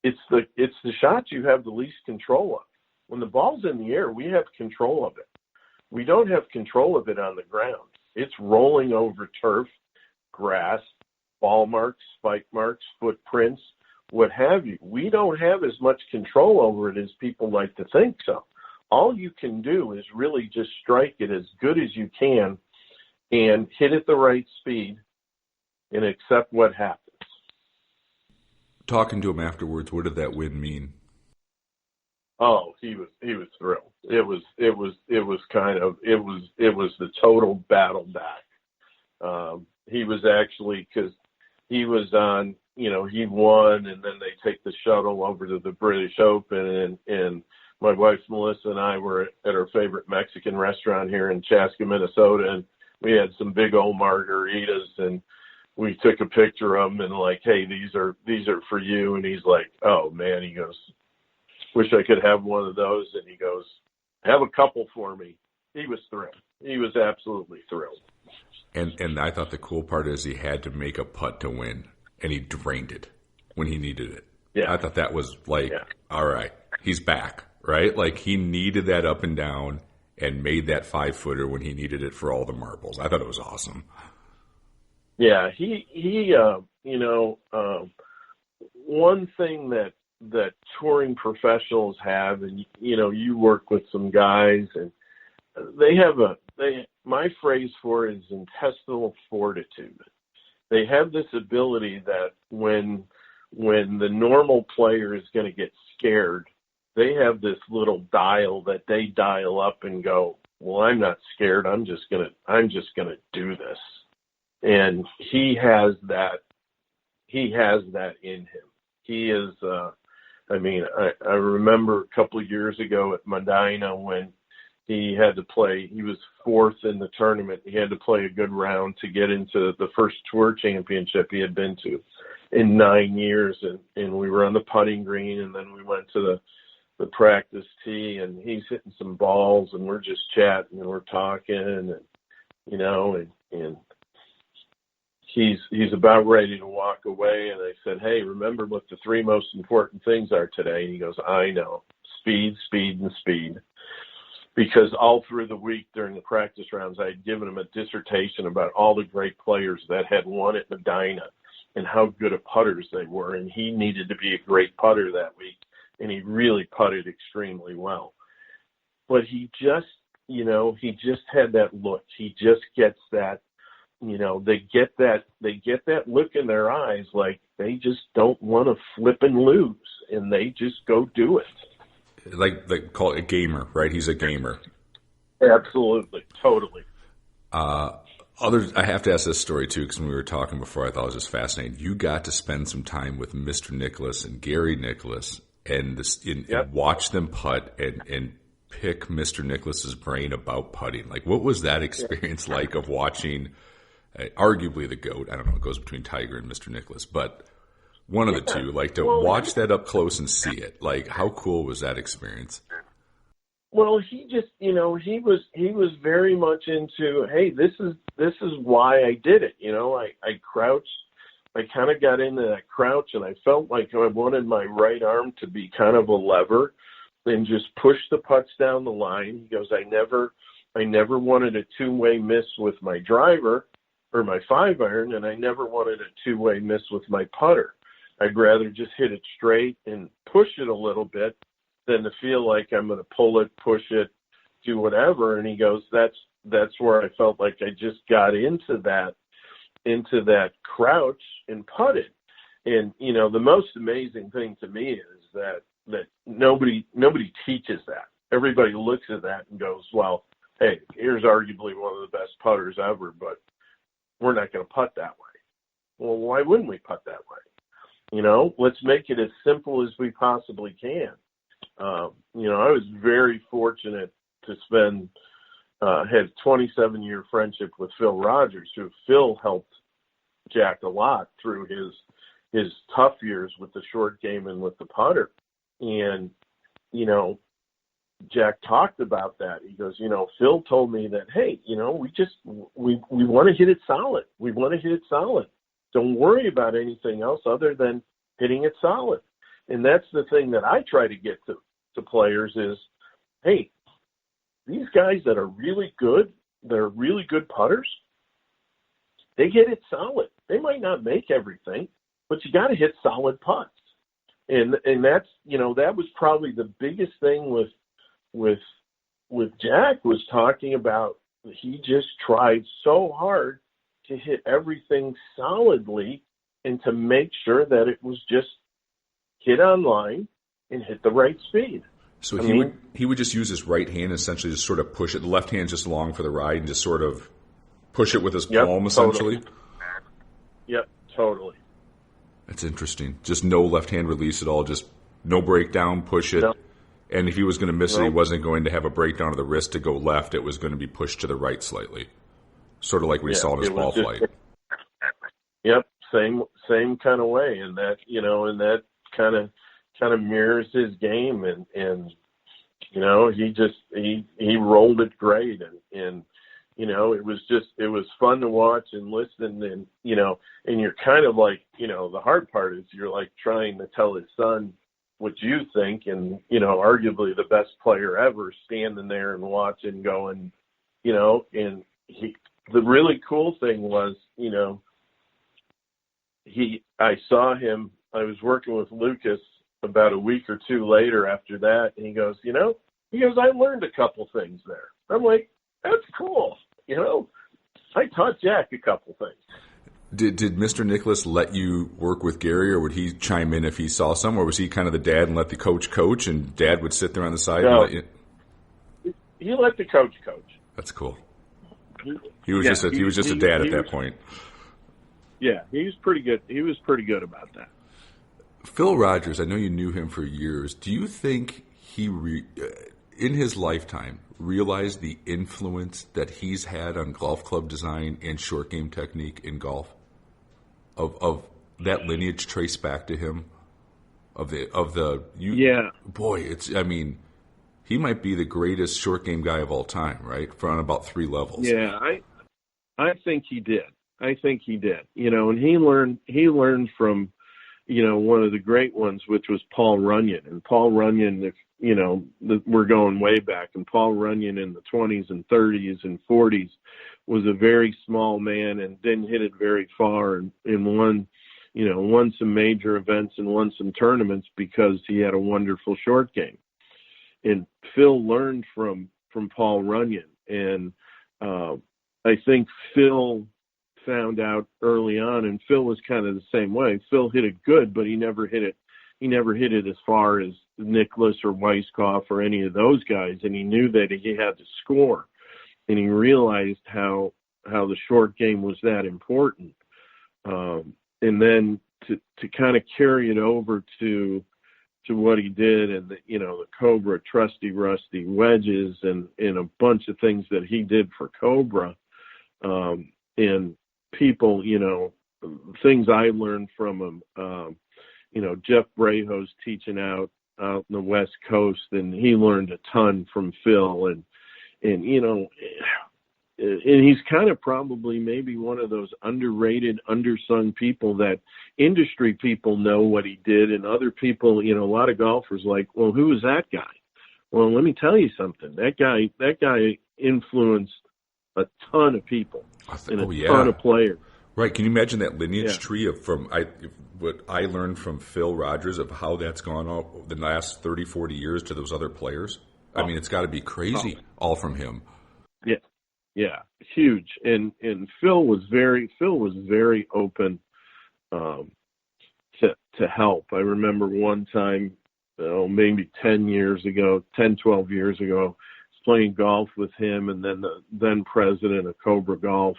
it's the shots you have the least control of. When the ball's in the air, we have control of it. We don't have control of it on the ground. It's rolling over turf, grass, ball marks, spike marks, footprints, what have you. We don't have as much control over it as people like to think so. All you can do is really just strike it as good as you can and hit it the right speed and accept what happens. Talking to him afterwards, what did that win mean? Oh, he was thrilled. It was the total battle back. He was actually, because he was on, he won, and then they take the shuttle over to the British Open, and my wife Melissa and I were at our favorite Mexican restaurant here in Chaska, Minnesota, and we had some big old margaritas, and we took a picture of them and like, hey, these are for you. And he's like, oh man, he goes, wish I could have one of those. And he goes, have a couple for me. He was thrilled. He was absolutely thrilled. And I thought the cool part is he had to make a putt to win, and he drained it when he needed it. Yeah. I thought that was like, all right, he's back, right? Like he needed that up and down and made that 5-footer when he needed it for all the marbles. I thought it was awesome. Yeah, one thing that touring professionals have, and you work with some guys, and my phrase for it is intestinal fortitude. They have this ability that when the normal player is going to get scared, they have this little dial that they dial up and go, well, I'm not scared. I'm just gonna do this. And he has that in him. He is, I remember a couple of years ago at Medina when he had to play, he was fourth in the tournament. He had to play a good round to get into the first tour championship he had been to in 9 years. And we were on the putting green, and then we went to the practice tee, and he's hitting some balls, and we're just chatting and we're talking, and he's about ready to walk away, and I said, hey, remember what the 3 most important things are today? And he goes, I know. Speed, speed, and speed. Because all through the week during the practice rounds, I had given him a dissertation about all the great players that had won at Medina and how good of putters they were, and he needed to be a great putter that week, and he really putted extremely well. But he just had that look. He just gets that. They get that look in their eyes, like they just don't want to flip and lose, and they just go do it. Like they call it a gamer, right? He's a gamer. Absolutely, totally. I have to ask this story too, because when we were talking before, I thought it was just fascinating. You got to spend some time with Mr. Nicklaus and Gary Nicklaus, and watch them putt and pick Mr. Nicklaus's brain about putting. Like, what was that experience like of watching? Arguably the GOAT. I don't know. It goes between Tiger and Mr. Nicklaus, but one of the two. Like to watch that up close and see it. Like, how cool was that experience? Well, he just, he was very much into, hey, this is why I did it. I crouched. I kind of got into that crouch, and I felt like I wanted my right arm to be kind of a lever and just push the putts down the line. He goes, I never wanted a two-way miss with my driver or my 5-iron, and I never wanted a two-way miss with my putter. I'd rather just hit it straight and push it a little bit than to feel like I'm going to pull it, push it, do whatever. And he goes, that's where I felt like I just got into that crouch and putted. And, the most amazing thing to me is that nobody teaches that. Everybody looks at that and goes, well, hey, here's arguably one of the best putters ever, but we're not going to putt that way. Well, why wouldn't we putt that way? Let's make it as simple as we possibly can. I was very fortunate to had a 27-year friendship with Phil Rogers, who Phil helped Jack a lot through his tough years with the short game and with the putter. And Jack talked about that. He goes, Phil told me that, hey, we want to hit it solid. We want to hit it solid. Don't worry about anything else other than hitting it solid. And that's the thing that I try to get to players is, hey, these guys that are really good, they're really good putters, they hit it solid. They might not make everything, but you got to hit solid putts. And that's, that was probably the biggest thing with Jack was talking about. He just tried so hard to hit everything solidly and to make sure that it was just hit on line and hit the right speed. So he would just use his right hand, essentially just sort of push it. The left hand's just along for the ride and just sort of push it with his palm, essentially. Totally. Yep, totally. That's interesting. Just no left hand release at all. Just no breakdown, push it. No. And if he was going to miss it, he wasn't going to have a breakdown of the wrist to go left. It was going to be pushed to the right slightly, sort of like we saw in his ball flight. Yep, same kind of way, and that and that kind of mirrors his game, and he rolled it great, and it was fun to watch and listen, and and you're kind of like, the hard part is you're like trying to tell his son what you think, and arguably the best player ever, standing there and watching, going, and the really cool thing was, I saw him. I was working with Lucas about a week or two later after that, and he goes, I learned a couple things there. I'm like, that's cool. I taught Jack a couple things. Did Mr. Nicholas let you work with Gary, or would he chime in if he saw some, or was he kind of the dad and let the coach, and Dad would sit there on the side and let you? He let the coach. That's cool. He was just a dad at that point. Yeah, he was pretty good. He was pretty good about that. Phil Rogers, I know you knew him for years. Do you think he, in his lifetime, realized the influence that he's had on golf club design and short game technique in golf? Of that lineage traced back to him? Yeah. Boy, he might be the greatest short game guy of all time, right? On about 3 levels. Yeah, I think he did. And he learned from, one of the great ones, which was Paul Runyon. And Paul Runyon, we're going way back, and Paul Runyon in the 20s and 30s and 40s was a very small man and didn't hit it very far, and won some major events and won some tournaments because he had a wonderful short game. And Phil learned from Paul Runyon, and I think Phil found out early on, and Phil was kind of the same way. Phil hit it good, but he never hit it as far as Nicklaus or Weisskopf or any of those guys, and he knew that he had to score, and he realized how the short game was that important. And then to kind of carry it over to what he did, and the Cobra Trusty Rusty wedges and a bunch of things that he did for Cobra, and people, things I learned from him. Jeff Braho's teaching out in the West Coast, and he learned a ton from Phil, and he's kind of probably maybe one of those underrated, undersung people that industry people know what he did, and other people, a lot of golfers like, well, who is that guy? Well, let me tell you something. That guy influenced a ton of people and a ton of players. Right. Can you imagine that lineage tree what I learned from Phil Rogers of how that's gone on the last 30, 40 years to those other players? I mean, it's got to be crazy, all from him. Yeah. Yeah. Huge. And Phil was very open to help. I remember one time, maybe 12 years ago, I was playing golf with him and then the then president of Cobra Golf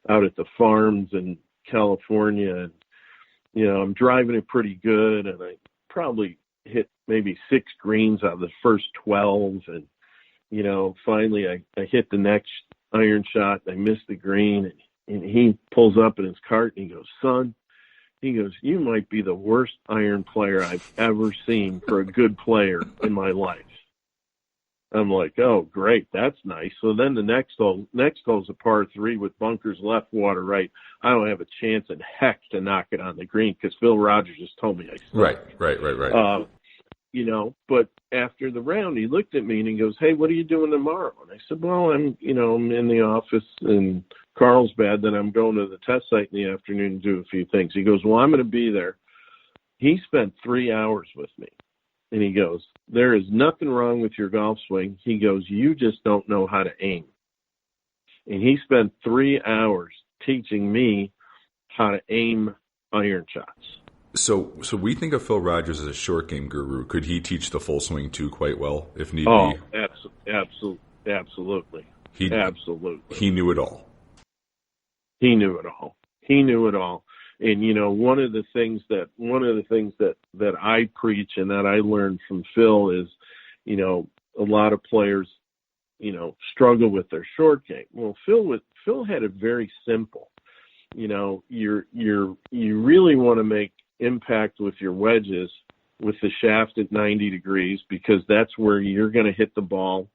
out at the farms in California. And, I'm driving it pretty good, and I probably hit maybe 6 greens out of the first 12. And, finally I hit the next iron shot, and I missed the green, and he pulls up in his cart and he goes, son, He goes, you might be the worst iron player I've ever seen for a good player in my life. I'm like, oh, great, that's nice. So then the next hole's a par 3 with bunkers left, water right. I don't have a chance in heck to knock it on the green because Phil Rogers just told me I suck. Right. You know, but after the round, he looked at me and he goes, hey, what are you doing tomorrow? And I said, well, I'm in the office in Carlsbad, then I'm going to the test site in the afternoon to do a few things. He goes, well, I'm going to be there. He spent 3 hours with me. And he goes, there is nothing wrong with your golf swing. He goes, you just don't know how to aim. And he spent 3 hours teaching me how to aim iron shots. So we think of Phil Rogers as a short game guru. Could he teach the full swing too quite well, if need be? Absolutely. Absolutely. He knew it all. He knew it all. And, you know, one of the things that I preach and that I learned from Phil is, you know, a lot of players, you know, struggle with their short game. Well, Phil had it very simple. You know, you really want to make impact with your wedges with the shaft at 90 degrees because that's where you're going to hit the ball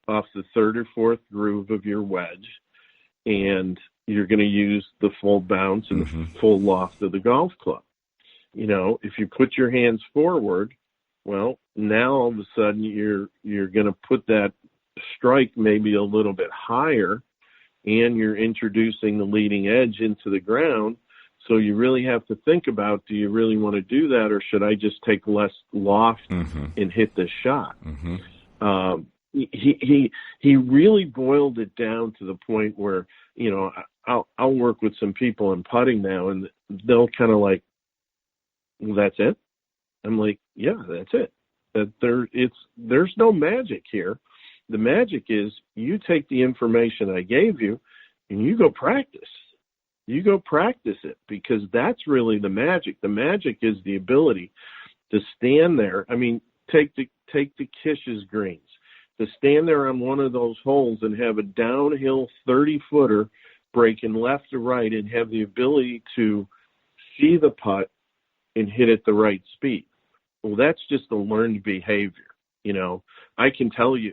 off the third or fourth groove of your wedge. And you're going to use the full bounce and the full loft of the golf club. You know, if you put your hands forward, well, now all of a sudden you're going to put that strike maybe a little bit higher, and you're introducing the leading edge into the ground. So you really have to think about, do you really want to do that, or should I just take less loft and hit the shot? He really boiled it down to the point where, you know, I'll work with some people in putting now, and they'll kind of like, well, that's it. I'm like, yeah, that's it. There's no magic here. The magic is you take the information I gave you and you go practice. You go practice it, because that's really the magic. The magic is the ability to stand there. I mean, take the Kish's greens. To stand there on one of those holes and have a downhill 30-footer breaking left to right and have the ability to see the putt and hit at the right speed. Well, that's just a learned behavior. You know, I can show you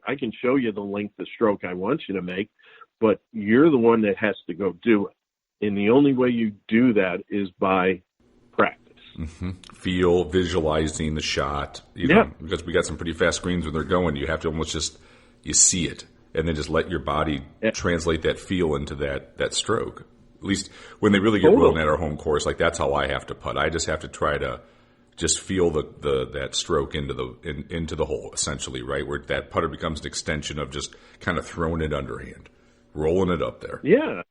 the length of stroke I want you to make, but you're the one that has to go do it. And the only way you do that is by practice. Feel, visualizing the shot, you know, because we got some pretty fast greens when they're going. You have to almost you see it, and then just let your body translate that feel into that stroke. At least when they really get rolling at our home course, like that's how I have to putt. I just have to try to just feel that stroke into the hole, essentially, right? Where that putter becomes an extension of just kind of throwing it underhand, rolling it up there. Yeah.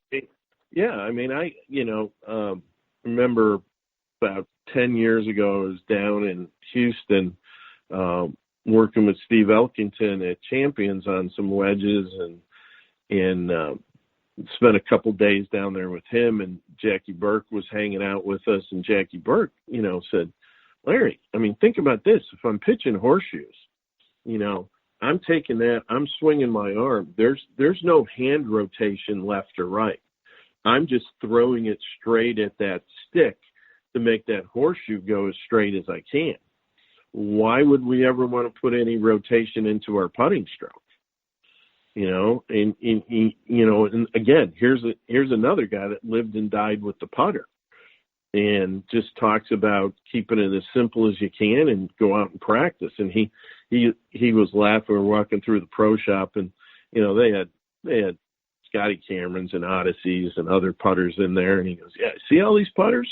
I mean, I remember about 10 years ago, I was down in Houston working with Steve Elkington at Champions on some wedges, and spent a couple days down there with him, and Jackie Burke was hanging out with us, and Jackie Burke, you know, said, Larry, I mean, think about this. If I'm pitching horseshoes, you know, I'm taking that, I'm swinging my arm. There's no hand rotation left or right. I'm just throwing it straight at that stick to make that horseshoe go as straight as I can. Why would we ever want to put any rotation into our putting stroke? You know, and you know, and again, here's another guy that lived and died with the putter, and just talks about keeping it as simple as you can and go out and practice. And he was laughing. We were walking through the pro shop, and you know, they had Scotty Camerons and Odysseys and other putters in there. And he goes, yeah, see all these putters?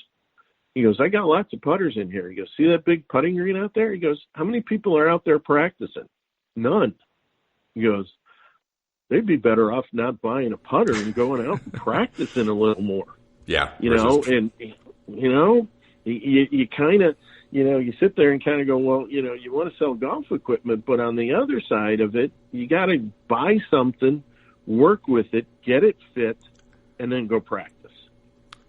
He goes, I got lots of putters in here. He goes, see that big putting green out there? He goes, how many people are out there practicing? None. He goes, they'd be better off not buying a putter and going out and practicing a little more. Yeah. You know, and, you know, you kind of, you know, you sit there and kind of go, well, you know, you want to sell golf equipment, but on the other side of it, you got to buy something, work with it, get it fit, and then go practice.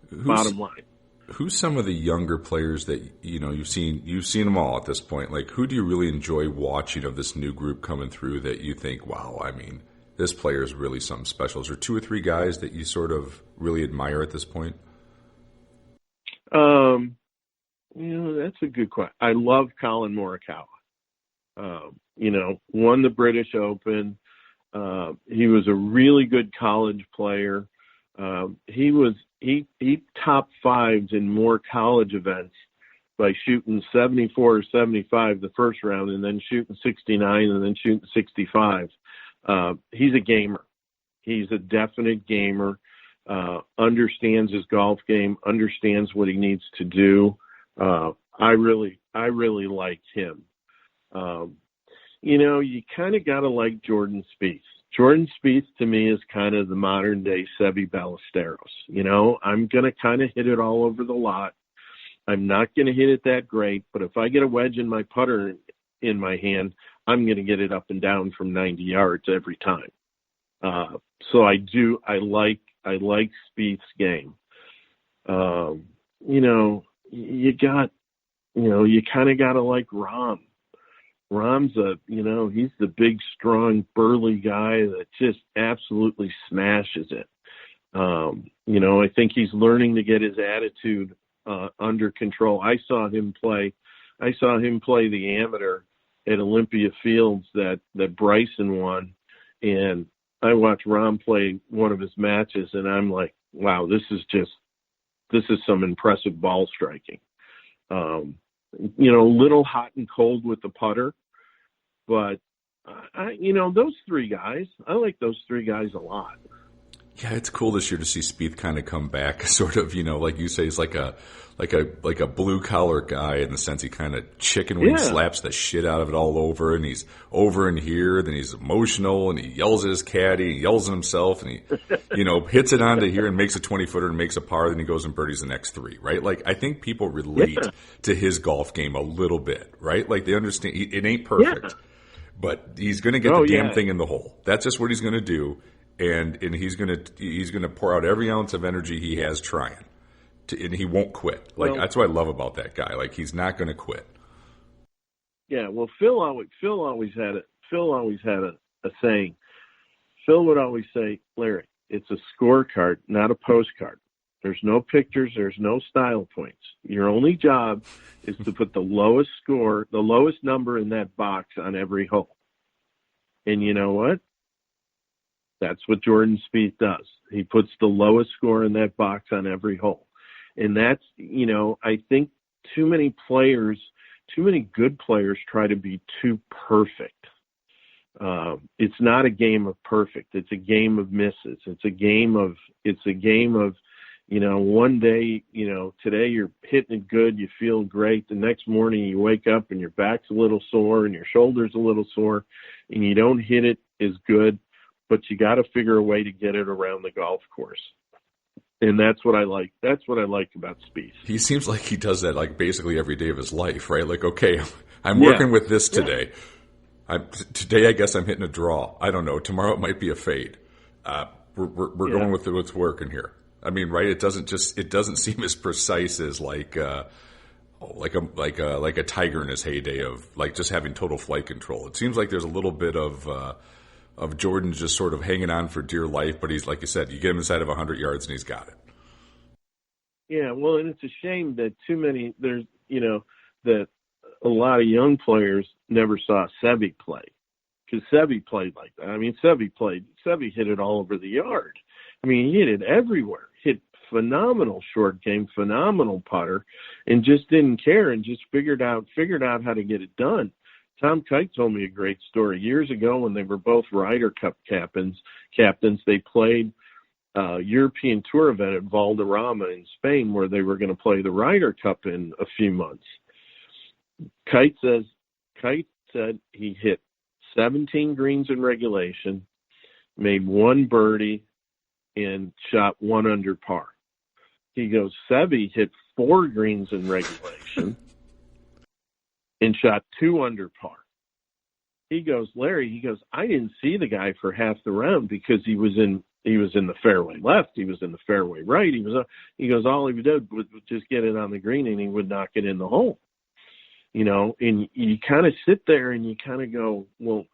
Bottom line. Who's some of the younger players that, you know, you've seen them all at this point? Like, who do you really enjoy watching of this new group coming through that you think, wow, I mean, this player is really something special? Is there two or three guys that you sort of really admire at this point? That's a good question. I love Colin Morikawa. Won the British Open. He was a really good college player. He top fives in more college events by shooting 74 or 75 the first round and then shooting 69 and then shooting 65. He's a gamer. He's a definite gamer, understands his golf game, understands what he needs to do. I really like him. You kind of got to like Jordan Spieth. Jordan Spieth to me is kind of the modern day Seve Ballesteros. I'm going to kind of hit it all over the lot. I'm not going to hit it that great, but if I get a wedge in my putter in my hand, I'm going to get it up and down from 90 yards every time. So I like Spieth's game. You kind of got to like Rahm. Rahm's he's the big, strong, burly guy that just absolutely smashes it. I think he's learning to get his attitude under control. I saw him play the amateur at Olympia Fields that Bryson won, and I watched Rahm play one of his matches, and I'm like, wow, this is some impressive ball striking. A little hot and cold with the putter, but those three guys, I like those three guys a lot. Yeah, it's cool this year to see Spieth kind of come back, sort of, like you say, he's like a blue collar guy in the sense he kind of chicken wing slaps the shit out of it all over, and he's over in here, then he's emotional, and he yells at his caddy, and he yells at himself, and he, hits it onto here and makes a 20-footer and makes a par, then he goes and birdies the next three, right? Like, I think people relate to his golf game a little bit, right? Like, they understand it ain't perfect, but he's going to get the damn thing in the hole. That's just what he's going to do. And he's gonna pour out every ounce of energy he has trying, and he won't quit. That's what I love about that guy. Like, he's not gonna quit. Yeah, well, Phil always had a saying. Phil would always say, Larry, it's a scorecard, not a postcard. There's no pictures. There's no style points. Your only job is to put the lowest score, the lowest number in that box on every hole. And you know what? That's what Jordan Spieth does. He puts the lowest score in that box on every hole. And that's, I think too many good players try to be too perfect. It's not a game of perfect. It's a game of misses. It's a game of, one day, today you're hitting it good. You feel great. The next morning you wake up and your back's a little sore and your shoulder's a little sore and you don't hit it as good. But you got to figure a way to get it around the golf course. And that's what I like. That's what I like about Spieth. He seems like he does that like basically every day of his life, right? Like, okay, I'm working with this today. Today I guess I'm hitting a draw. I don't know. Tomorrow it might be a fade. We're going with what's working here. I mean, right? It doesn't seem as precise as like a Tiger in his heyday of like just having total flight control. It seems like there's a little bit of Jordan just sort of hanging on for dear life, but he's, like you said, you get him inside of 100 yards and he's got it. Yeah, well, and it's a shame that that a lot of young players never saw Seve play, because Seve played like that. I mean, Seve hit it all over the yard. I mean, he hit it everywhere. Hit phenomenal short game, phenomenal putter, and just didn't care and just figured out how to get it done. Tom Kite told me a great story years ago when they were both Ryder Cup captains. They played a European Tour event at Valderrama in Spain, where they were going to play the Ryder Cup in a few months. Kite said he hit 17 greens in regulation, made one birdie, and shot 1 under par. He goes, Seve hit 4 greens in regulation and shot 2 under par. He goes, Larry, I didn't see the guy for half the round because he was in the fairway left. He was in the fairway right. He goes, all he did was just get it on the green and he would knock it in the hole. And you kind of sit there and you kind of go, well,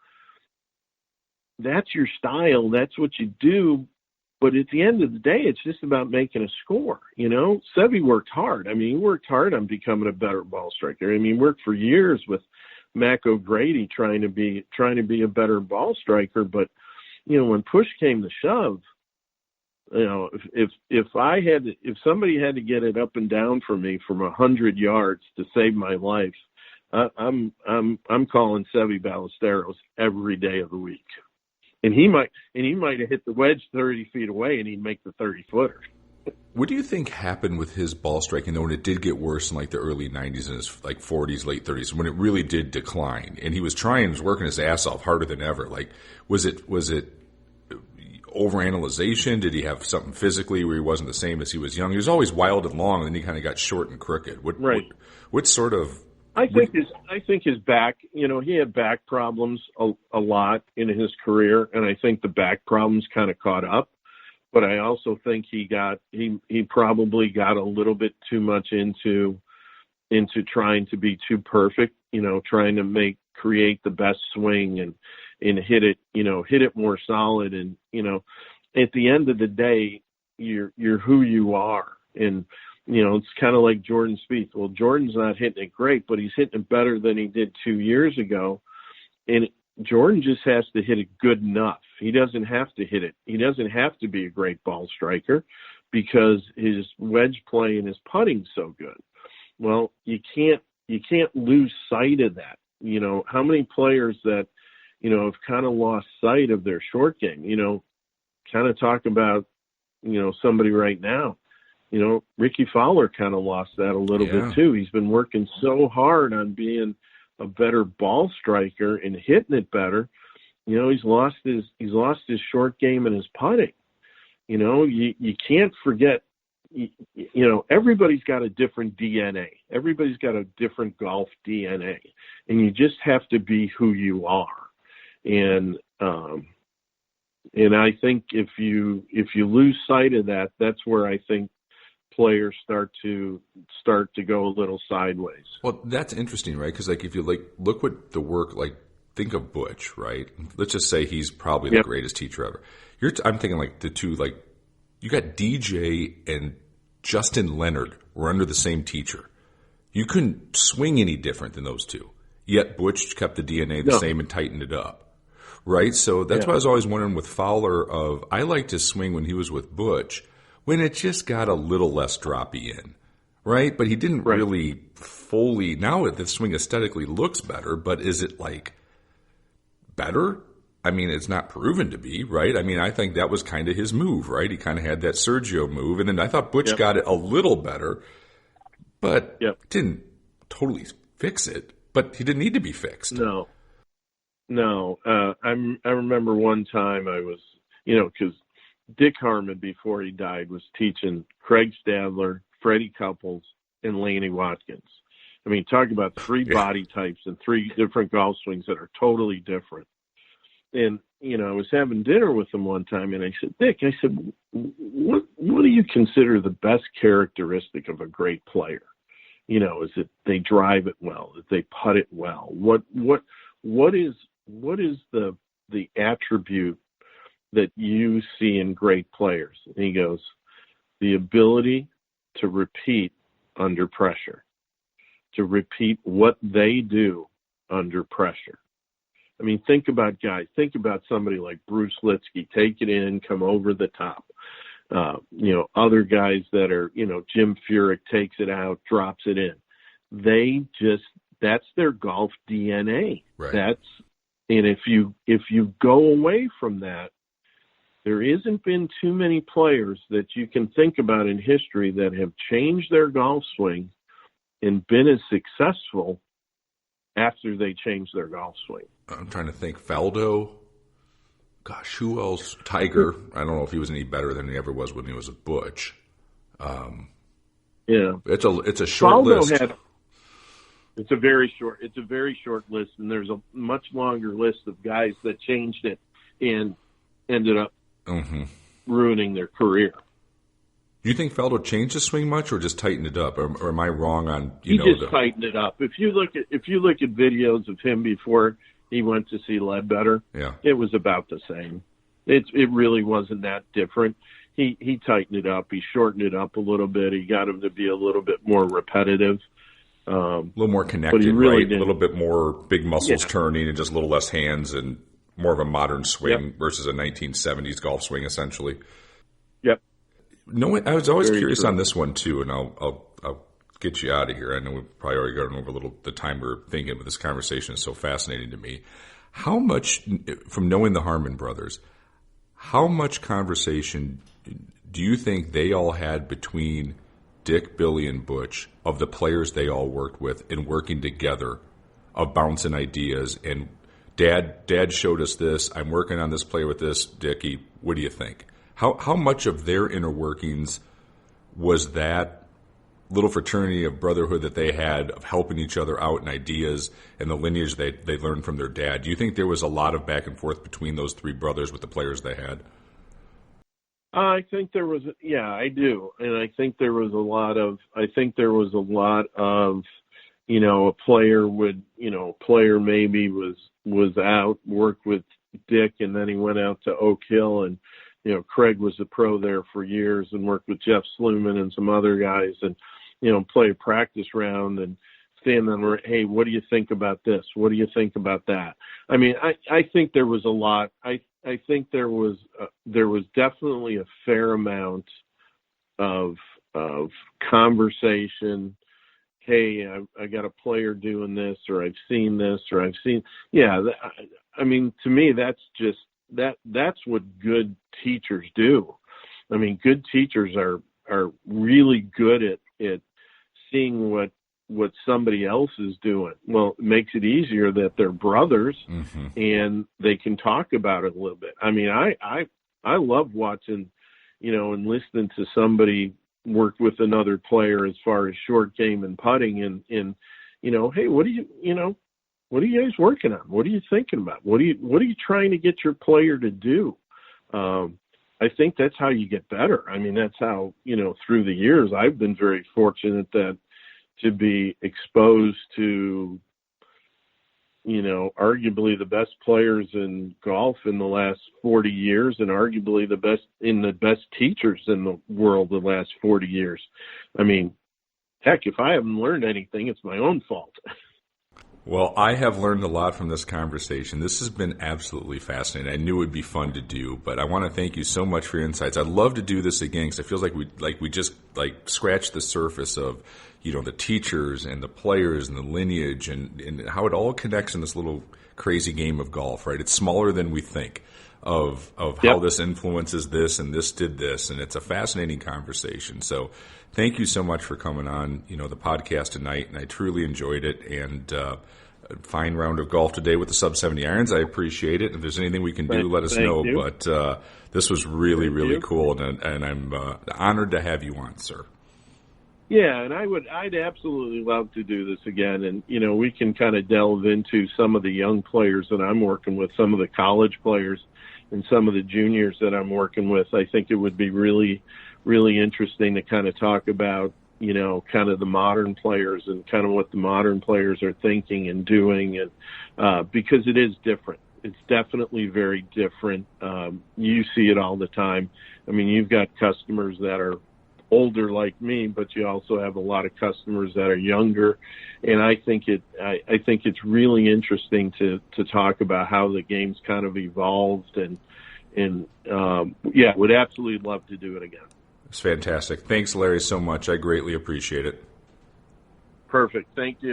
that's your style. That's what you do. But at the end of the day, it's just about making a score. Sevy worked hard. I mean, he worked hard on becoming a better ball striker. I mean, he worked for years with Mac O'Grady trying to be a better ball striker. But, when push came to shove, if somebody had to get it up and down for me from 100 yards to save my life, I'm calling Sevy Ballesteros every day of the week. And he might have hit the wedge 30 feet away, and he'd make the 30-footer. What do you think happened with his ball striking, though, when it did get worse in like the early 90s and his 40s, late 30s, when it really did decline? And he was working his ass off harder than ever. Like, was it overanalyzation? Did he have something physically where he wasn't the same as he was young? He was always wild and long, and then he kind of got short and crooked. What sort of... I think his back, he had back problems a lot in his career, and I think the back problems kind of caught up. But I also think he probably got a little bit too much into trying to be too perfect, trying to create the best swing and hit it more solid. And, at the end of the day, you're who you are. And, it's kind of like Jordan Spieth. Well, Jordan's not hitting it great, but he's hitting it better than he did 2 years ago. And Jordan just has to hit it good enough. He doesn't have to hit it. He doesn't have to be a great ball striker because his wedge play and his putting's so good. Well, you can't lose sight of that. How many players that, have kind of lost sight of their short game, kind of talk about, somebody right now. Ricky Fowler kind of lost that a little bit too. He's been working so hard on being a better ball striker and hitting it better. He's lost his short game and his putting. You can't forget. Everybody's got a different DNA. Everybody's got a different golf DNA, and you just have to be who you are. And I think if you lose sight of that, that's where I think players start to go a little sideways. Well, that's interesting, right? Because if you look what the work, think of Butch, right? Let's just say he's probably the greatest teacher ever. I'm thinking the two, you got DJ and Justin Leonard were under the same teacher. You couldn't swing any different than those two. Yet Butch kept the DNA the same and tightened it up, right? So that's why I was always wondering with Fowler I liked his swing when he was with Butch, when it just got a little less droppy in, right? But he didn't really fully. Now the swing aesthetically looks better, but is it better? I mean, it's not proven to be, right? I mean, I think that was kind of his move, right? He kind of had that Sergio move, and then I thought Butch got it a little better, but didn't totally fix it. But he didn't need to be fixed. No. I remember one time I was, because Dick Harmon, before he died, was teaching Craig Stadler, Freddie Couples, and Laney Watkins. I mean, talk about three body types and three different golf swings that are totally different. And, I was having dinner with him one time, and I said, Dick, what do you consider the best characteristic of a great player? Is it they drive it well, that they putt it well? What is the attribute that you see in great players? And he goes, the ability to repeat under pressure, to repeat what they do under pressure. I mean, think about somebody like Bruce Litsky, take it in, come over the top. Other guys that are, Jim Furyk takes it out, drops it in. That's their golf DNA. Right. And if you go away from that, there isn't been too many players that you can think about in history that have changed their golf swing and been as successful after they changed their golf swing. I'm trying to think. Faldo. Gosh, who else? Tiger. I don't know if he was any better than he ever was when he was with Butch. It's a short Faldo list. It's a very short list, and there's a much longer list of guys that changed it and ended up ruining their career. Do you think Faldo changed his swing much, or just tightened it up? Or am I wrong on He just tightened it up. If you look at videos of him before he went to see Ledbetter, it was about the same. It really wasn't that different. He tightened it up. He shortened it up a little bit. He got him to be a little bit more repetitive. A little more connected, really right? A little bit more big muscles turning and just a little less hands and more of a modern swing versus a 1970s golf swing, essentially. Yep. No, I was always curious true on this one too, and I'll get you out of here. I know we've probably already gone over a little the time we're thinking, but this conversation is so fascinating to me. How much, from knowing the Harmon brothers, how much conversation do you think they all had between Dick, Billy, and Butch of the players they all worked with and working together, of bouncing ideas? And Dad showed us this. I'm working on this player with this. Dickie, what do you think? How much of their inner workings was that little fraternity of brotherhood that they had of helping each other out in ideas and the lineage they learned from their dad? Do you think there was a lot of back and forth between those three brothers with the players they had? I think there was, I do. And I think there was a lot of, a player maybe was out, worked with Dick, and then he went out to Oak Hill, and, Craig was a pro there for years and worked with Jeff Sluman and some other guys, and, play a practice round and stand there, hey, what do you think about this? What do you think about that? I mean, I think there was a lot. I think there was definitely a fair amount of conversation. Hey, I got a player doing this, or I've seen this, or I've seen. I mean, to me, that's what good teachers do. I mean, good teachers are really good at seeing what somebody else is doing. Well, it makes it easier that they're brothers, and they can talk about it a little bit. I mean, I love watching, and listening to somebody work with another player as far as short game and putting, and hey, what are you guys working on? What are you thinking about? What are you trying to get your player to do? I think that's how you get better. I mean, that's how, through the years, I've been very fortunate to be exposed to, arguably the best players in golf in the last 40 years, and arguably the best teachers in the world the last 40 years. I mean, heck, if I haven't learned anything, it's my own fault. Well, I have learned a lot from this conversation. This has been absolutely fascinating. I knew it would be fun to do, but I want to thank you so much for your insights. I'd love to do this again, because it feels like we just scratched the surface of, the teachers and the players and the lineage and how it all connects in this little crazy game of golf, right? It's smaller than we think of how this influences this and this did this, and it's a fascinating conversation. So thank you so much for coming on, the podcast tonight, and I truly enjoyed it. And fine round of golf today with the sub 70 irons. I appreciate it. If there's anything we can do, let us know. You. But this was really, really cool, and I'm honored to have you on, sir. Yeah, and I'd absolutely love to do this again. And, we can kind of delve into some of the young players that I'm working with, some of the college players and some of the juniors that I'm working with. I think it would be really, really interesting to kind of talk about, kind of the modern players and kind of what the modern players are thinking and doing. And because it is different. It's definitely very different. You see it all the time. I mean, you've got customers that are older like me, but you also have a lot of customers that are younger, and I think it's really interesting to talk about how the game's kind of evolved, and would absolutely love to do it again. It's fantastic. Thanks, Larry, so much. I greatly appreciate it. Perfect. Thank you.